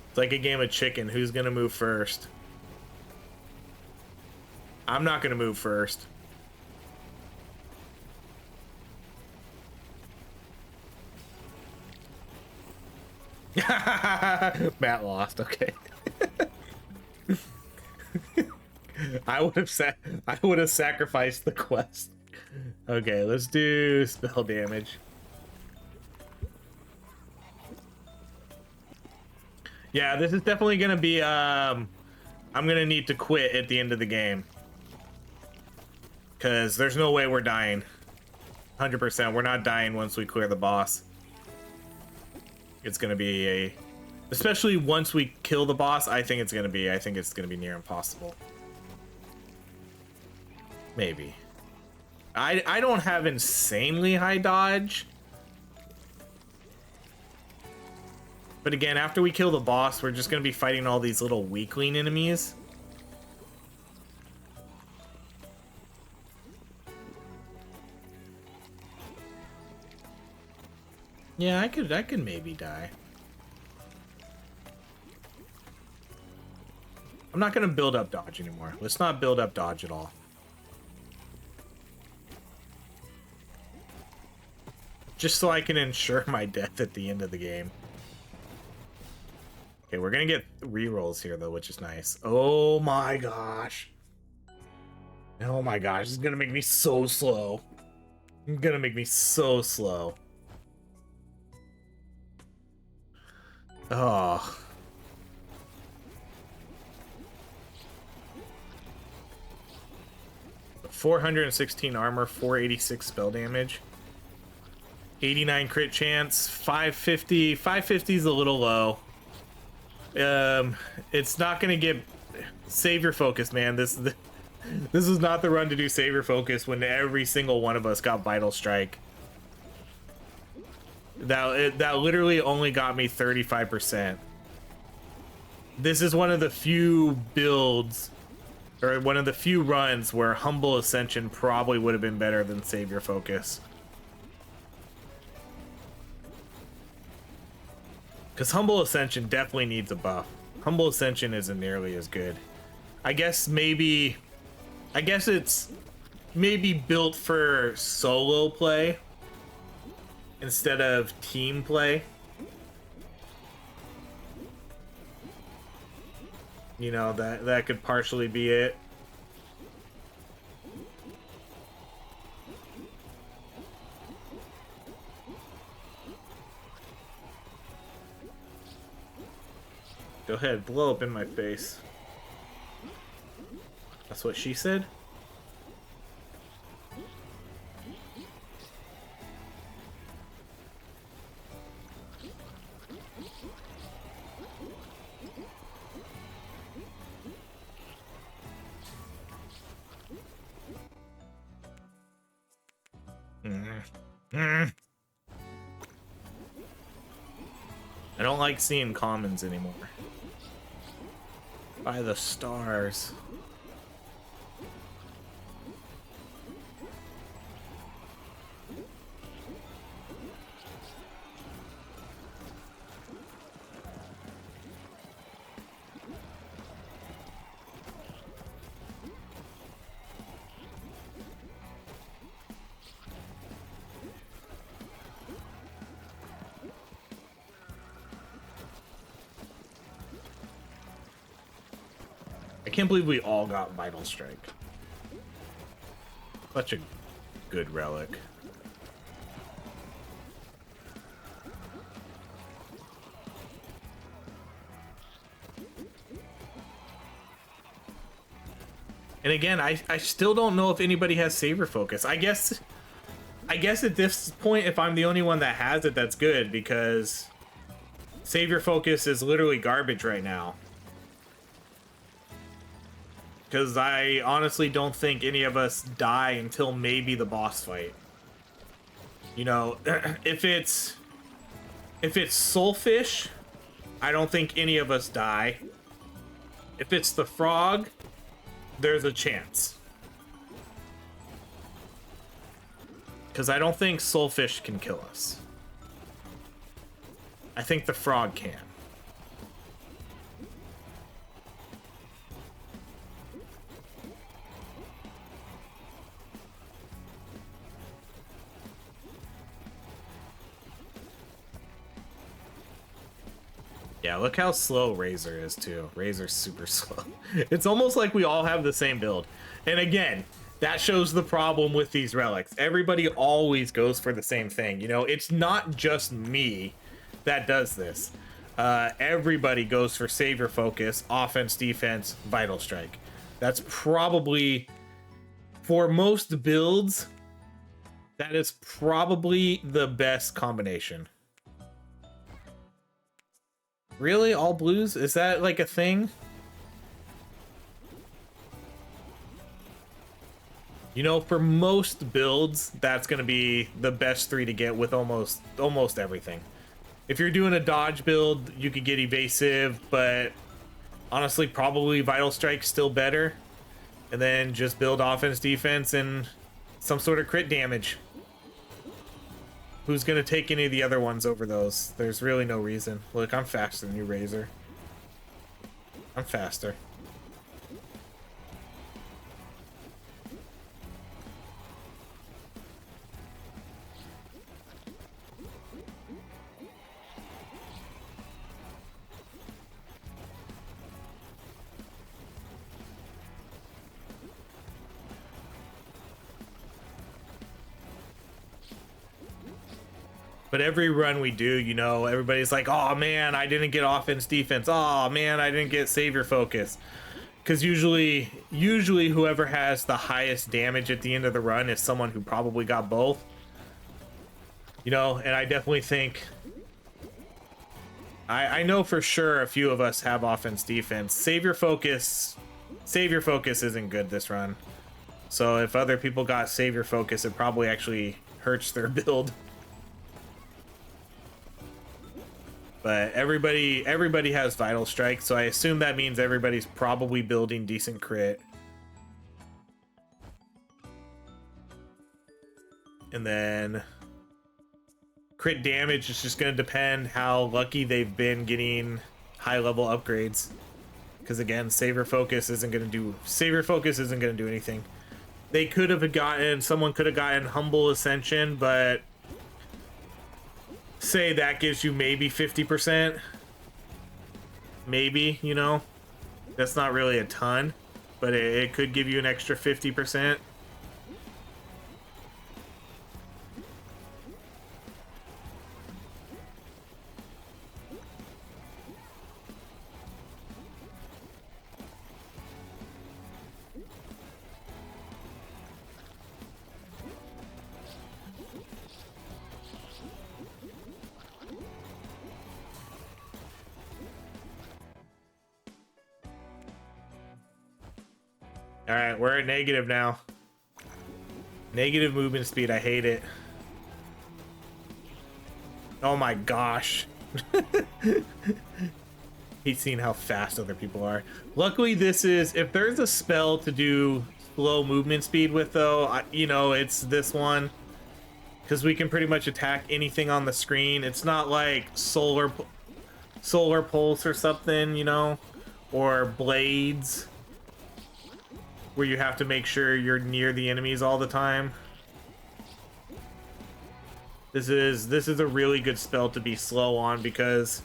It's like a game of chicken. Who's gonna move first? I'm not gonna move first. Matt lost. Okay. I would have sacrificed the quest. Okay, let's do spell damage. Yeah, this is definitely gonna be I'm gonna need to quit at the end of the game. Cause there's no way we're dying. 100%. We're not dying once we clear the boss. It's gonna be a, especially once we kill the boss, I think it's gonna be near impossible. Maybe. I don't have insanely high dodge. But again, after we kill the boss, we're just gonna be fighting all these little weakling enemies. Yeah, I could maybe die. I'm not gonna build up dodge anymore. Let's not build up dodge at all. Just so I can ensure my death at the end of the game. Okay, we're gonna get rerolls here though, which is nice. Oh my gosh. Oh my gosh, this is gonna make me so slow. It's gonna make me so slow. Oh. $416 armor, 486 spell damage. 89 crit chance, 550. 550 is a little low. It's not gonna get savior focus, man. This is not the run to do savior focus when every single one of us got Vital Strike. That literally only got me 35%. This is one of the few builds, or one of the few runs where Humble Ascension probably would have been better than Savior Focus. Because Humble Ascension definitely needs a buff. Humble Ascension isn't nearly as good. I guess it's maybe built for solo play instead of team play. You know, that could partially be it. Go ahead, blow up in my face. That's what she said? Mm. Mm. I don't like seeing commons anymore. By the stars. I can't believe we all got Vital Strike. Such a good relic. And again, I still don't know if anybody has Saber Focus. I guess at this point, if I'm the only one that has it, that's good, because Saber Focus is literally garbage right now. Because I honestly don't think any of us die until maybe the boss fight. You know, if it's Soulfish, I don't think any of us die. If it's the frog, there's a chance. Because I don't think Soulfish can kill us. I think the frog can. Yeah, look how slow Razor is too. Razor's super slow. It's almost like we all have the same build. And again, that shows the problem with these relics. Everybody always goes for the same thing. You know, it's not just me that does this. Everybody goes for Savior Focus, offense, defense, Vital Strike. That's probably, for most builds, that is probably the best combination. Really? All blues? Is that like a thing? You know, for most builds, that's going to be the best 3 to get with almost everything. If you're doing a dodge build, you could get evasive, but honestly, probably Vital Strike's still better. And then just build offense, defense, and some sort of crit damage. Who's gonna take any of the other ones over those? There's really no reason. Look, I'm faster than you, Razor. I'm faster. But every run we do, you know, everybody's like, oh man, I didn't get offense, defense. Oh man, I didn't get Savior Focus. Because usually whoever has the highest damage at the end of the run is someone who probably got both. You know, and I definitely think, I know for sure a few of us have offense, defense. Savior Focus isn't good this run. So if other people got Savior Focus, it probably actually hurts their build. But everybody has Vital Strike, so I assume that means everybody's probably building decent crit. And then crit damage is just going to depend how lucky they've been getting high level upgrades. Because again, Savior Focus isn't going to do anything. Someone could have gotten Humble Ascension, but say that gives you maybe 50%. Maybe, you know? That's not really a ton, but it could give you an extra 50%. All right, we're at negative now. Negative movement speed, I hate it. Oh my gosh. He's seeing how fast other people are. Luckily, this is, if there's a spell to do slow movement speed with, though, you know, it's this one. Because we can pretty much attack anything on the screen. It's not like solar pulse or something, you know, or blades, where you have to make sure you're near the enemies all the time. This is a really good spell to be slow on, because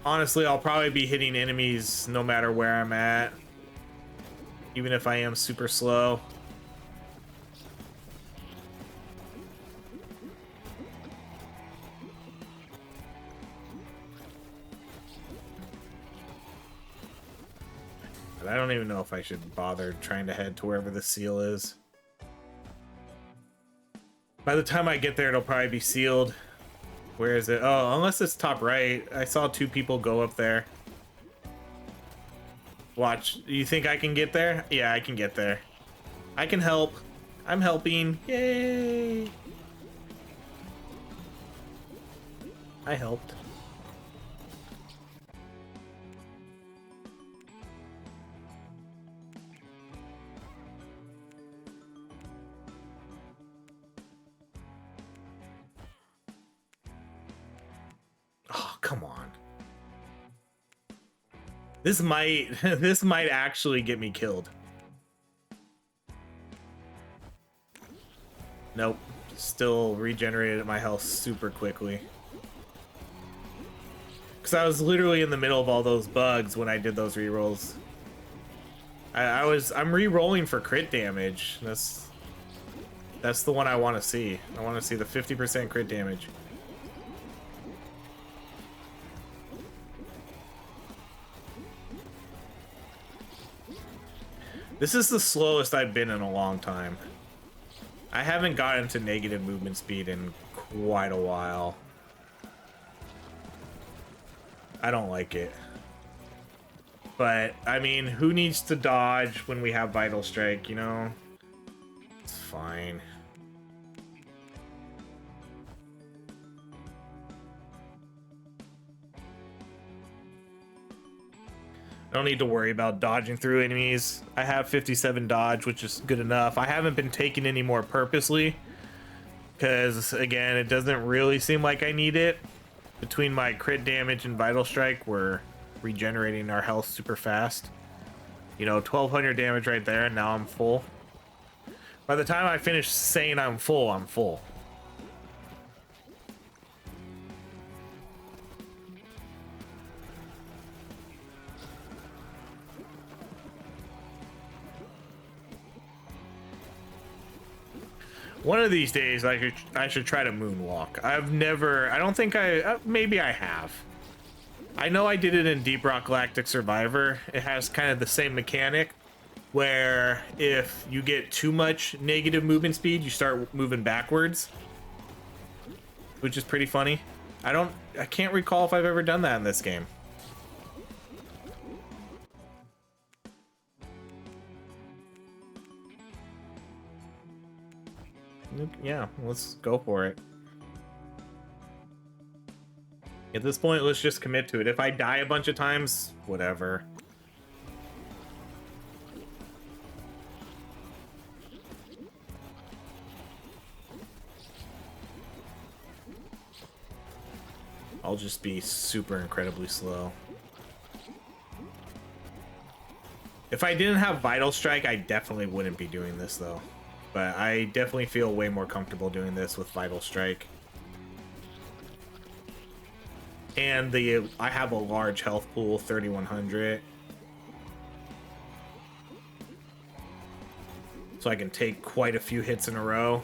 honestly, I'll probably be hitting enemies no matter where I'm at, even if I am super slow. But I don't even know if I should bother trying to head to wherever the seal is. By the time I get there, it'll probably be sealed. Where is it? Oh, unless it's top right. I saw 2 people go up there. Watch. You think I can get there? Yeah, I can get there. I can help. I'm helping. Yay! I helped. Oh, come on. This might this might actually get me killed. Nope. Still regenerated my health super quickly. Because I was literally in the middle of all those bugs when I did those rerolls. I'm re-rolling for crit damage. That's the one I want to see. I want to see the 50% crit damage. This is the slowest I've been in a long time. I haven't gotten to negative movement speed in quite a while. I don't like it. But, I mean, who needs to dodge when we have Vital Strike, you know? It's fine. I don't need to worry about dodging through enemies. I have 57 dodge, which is good enough. I haven't been taking any more purposely, because, again, it doesn't really seem like I need it. Between my crit damage and Vital Strike, we're regenerating our health super fast. You know, 1200 damage right there, and now I'm full. By the time I finish saying I'm full, I'm full. One of these days, I should try to moonwalk. I don't think maybe I have. I know I did it in Deep Rock Galactic Survivor. It has kind of the same mechanic, where if you get too much negative movement speed, you start moving backwards, which is pretty funny. I can't recall if I've ever done that in this game. Yeah, let's go for it. At this point, let's just commit to it. If I die a bunch of times, whatever. I'll just be super incredibly slow. If I didn't have Vital Strike, I definitely wouldn't be doing this, though. But I definitely feel way more comfortable doing this with Vital Strike. And I have a large health pool, 3100. So I can take quite a few hits in a row.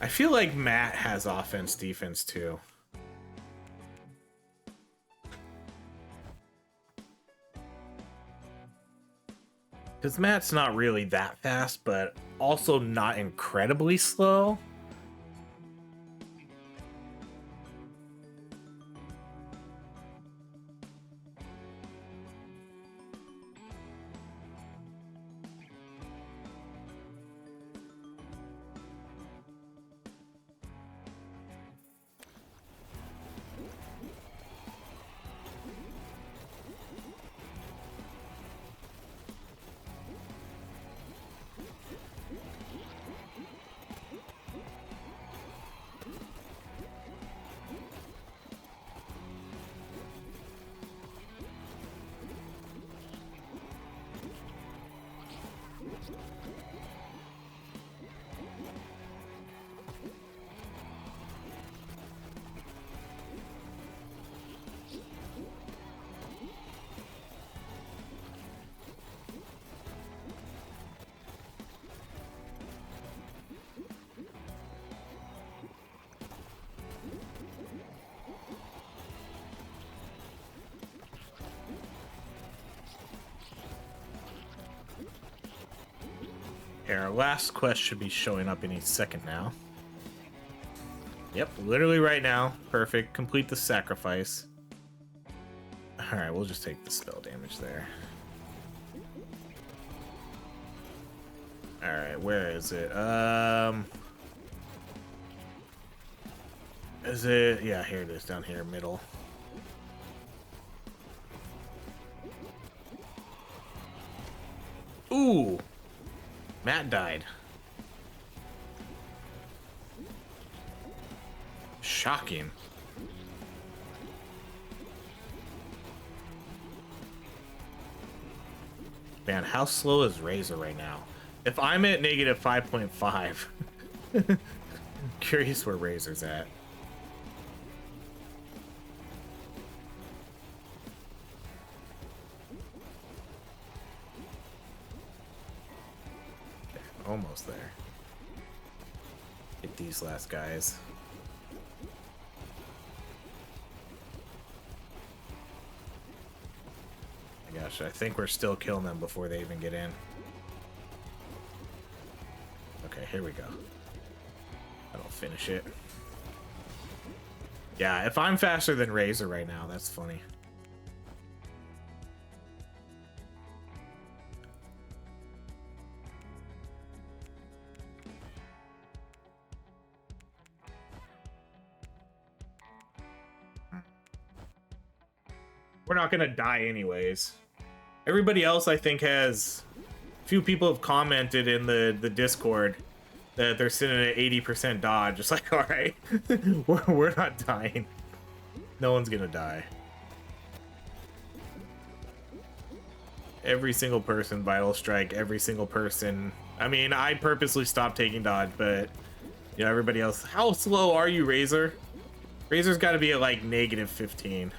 I feel like Matt has offense defense too. Because Matt's not really that fast, but also not incredibly slow. Okay, our last quest should be showing up any second now. Yep, literally right now. Perfect. Complete the sacrifice. Alright, we'll just take the spell damage there. Alright, where is it? Is it? Yeah, here it is, down here, middle. Ooh! Matt died. Shocking. Man, how slow is Razor right now? If I'm at negative 5.5, curious where Razor's at. Almost there. Get these last guys. My gosh, I think we're still killing them before they even get in. Okay, here we go. That'll finish it. Yeah, if I'm faster than Razor right now, that's funny. We're not gonna die anyways. Everybody else, I think, has... Few people have commented in the Discord that they're sitting at 80% dodge. It's like, alright, we're not dying. No one's gonna die. Every single person, Vital Strike, every single person. I mean, I purposely stopped taking dodge, but, you know, everybody else. How slow are you, Razor? Razor's gotta be at, like, negative 15.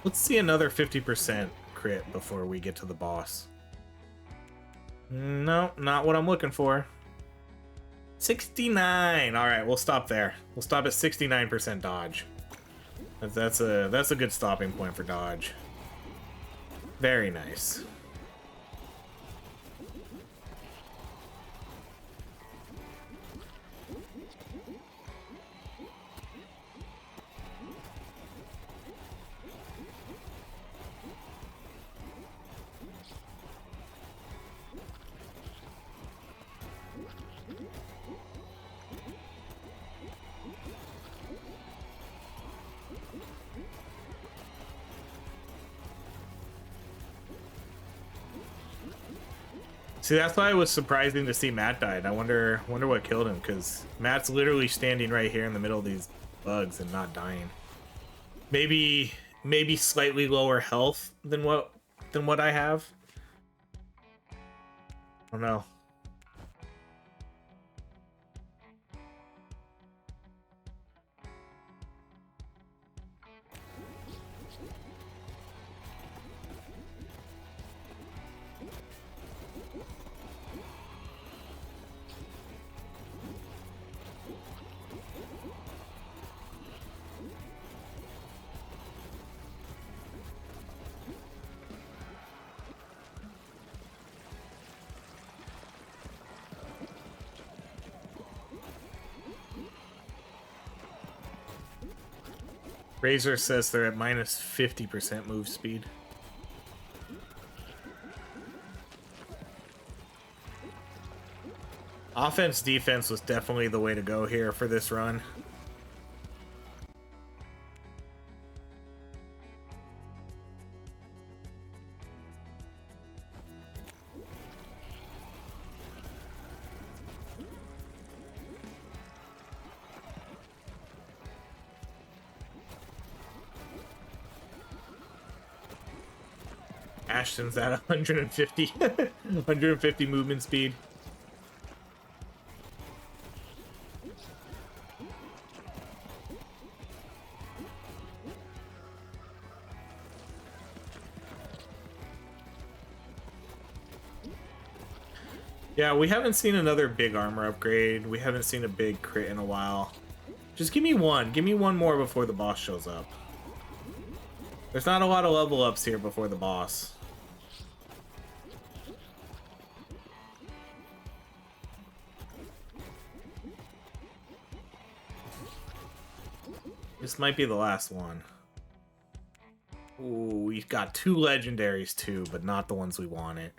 Let's see another 50% crit before we get to the boss. No, not what I'm looking for. 69. All right, we'll stop there. We'll stop at 69% dodge. That's a good stopping point for dodge. Very nice. See, that's why it was surprising to see Matt died. I wonder what killed him, because Matt's literally standing right here in the middle of these bugs and not dying. Maybe slightly lower health than what I have. I don't know. Razor says they're at minus 50% move speed. Offense, defense was definitely the way to go here for this run. Ashton's at 150 150 movement speed. Yeah, we haven't seen another big armor upgrade. We haven't seen a big crit in a while. Just give me one. Give me one more before the boss shows up. There's not a lot of level ups here before the boss. This might be the last one. Ooh, we've got 2 legendaries too, but not the ones we wanted.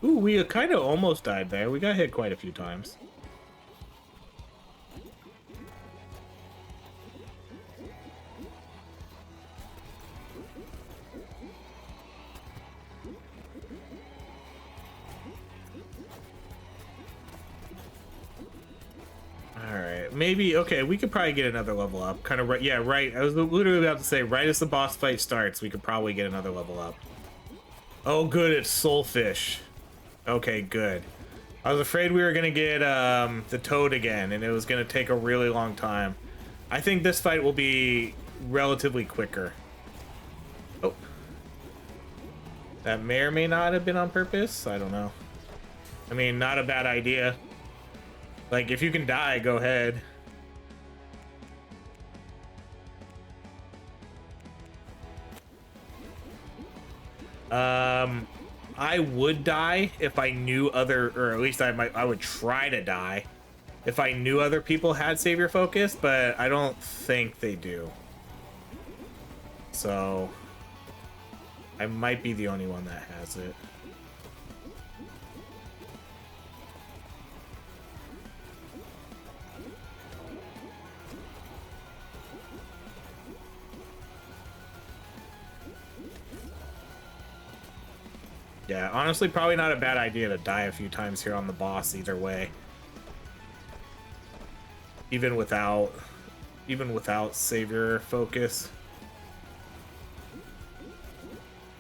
Ooh, we kind of almost died there. We got hit quite a few times. Alright, maybe, okay, we could probably get another level up. Kind of right, yeah, right. I was literally about to say, right as the boss fight starts, we could probably get another level up. Oh, good, it's Soulfish. Okay, good. I was afraid we were gonna get the Toad again, and it was gonna take a really long time. I think this fight will be relatively quicker. Oh. That may or may not have been on purpose. I don't know. I mean, not a bad idea. Like, if you can die, go ahead. I would die if I knew other, or at least I would try to die if I knew other people had Savior Focus, but I don't think they do. So I might be the only one that has it. Yeah, honestly, probably not a bad idea to die a few times here on the boss either way. Even without Savior Focus.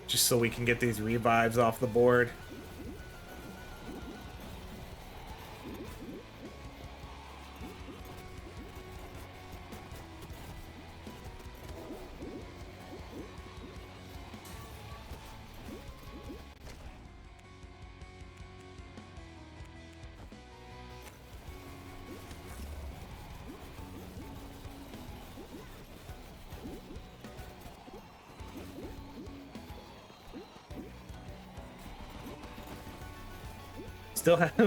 Just so we can get these revives off the board.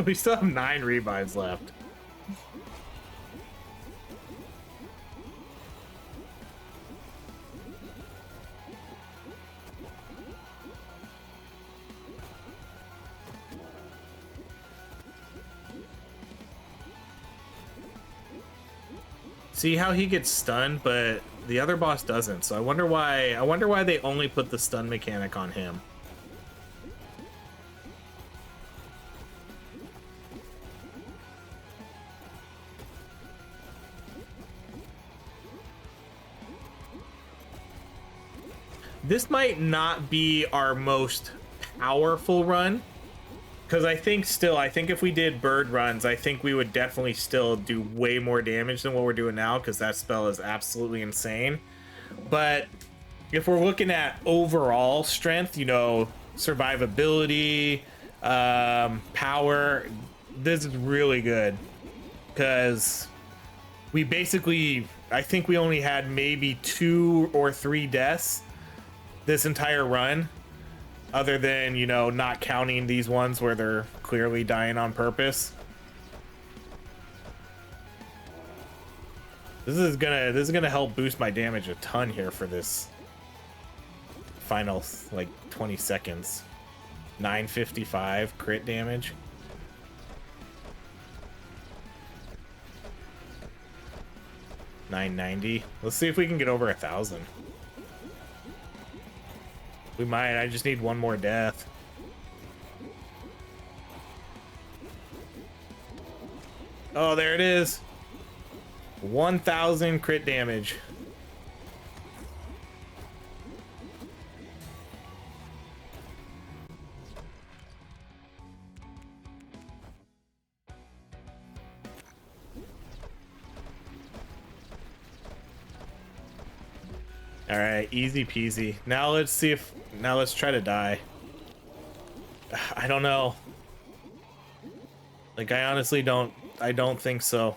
We still have 9 revives left. See how he gets stunned, but the other boss doesn't. So I wonder why they only put the stun mechanic on him. This might not be our most powerful run, because I think if we did bird runs, I think we would definitely still do way more damage than what we're doing now, because that spell is absolutely insane. But if we're looking at overall strength, you know, survivability, power, this is really good, because we basically, I think we only had maybe 2 or 3 deaths this entire run, other than, you know, not counting these ones where they're clearly dying on purpose. This is gonna help boost my damage a ton here for this final like 20 seconds. 955 crit damage. $990. Let's see if we can get over 1,000. We might. I just need one more death. Oh, there it is. 1,000 crit damage. All right, easy peasy. Now let's see if, now let's try to die. I don't know. Like, I honestly don't think so.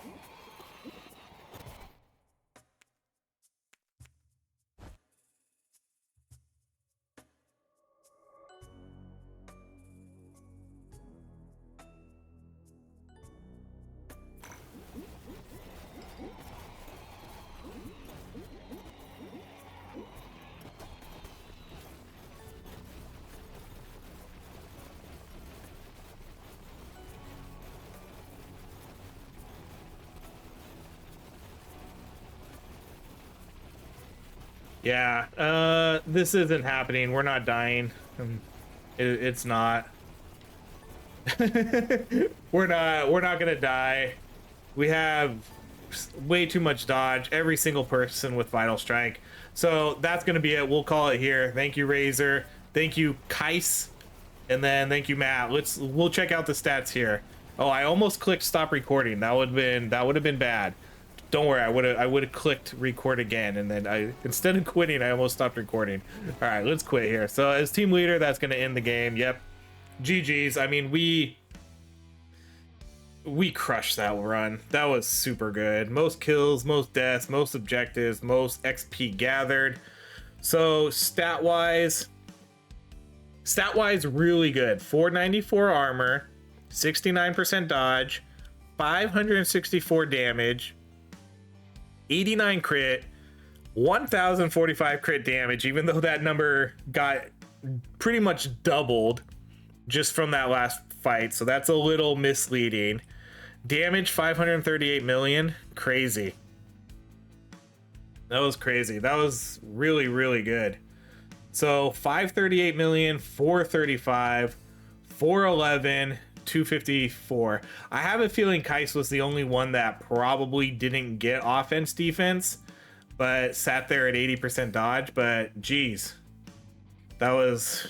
Yeah, this isn't happening. We're not dying. It's not. We're not gonna die. We have way too much dodge, every single person with Vital Strike. So that's gonna be it. We'll call it here. Thank you, Razor. Thank you, Kais. And then thank you, Matt. We'll check out the stats here. Oh, I almost clicked stop recording. That would have been bad. Don't worry, I would have clicked record again, and then instead of quitting, I almost stopped recording. All right, let's quit here. So as team leader, that's gonna end the game. Yep, GG's. I mean, we crushed that run. That was super good. Most kills, most deaths, most objectives, most XP gathered. So stat wise, really good. 494 armor, 69% dodge, 564 damage. 89 crit, 1,045 crit damage, even though that number got pretty much doubled just from that last fight, so that's a little misleading. Damage 538 million, crazy. That was crazy. That was really, really good. So 538 million, 435, 411, 254. I have a feeling Kais was the only one that probably didn't get offense defense, but sat there at 80% dodge. But geez, that was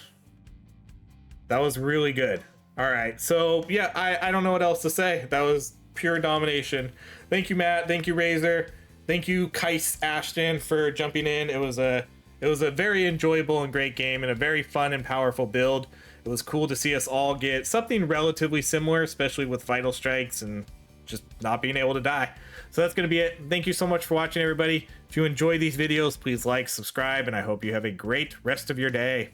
really good. All right, so yeah, I don't know what else to say. That was pure domination. Thank you, Matt. Thank you, Razor. Thank you, Kais Ashton, for jumping in. It was a very enjoyable and great game, and a very fun and powerful build. It was cool to see us all get something relatively similar, especially with Vital Strikes and just not being able to die. So that's going to be it. Thank you so much for watching, everybody. If you enjoy these videos, please like, subscribe, and I hope you have a great rest of your day.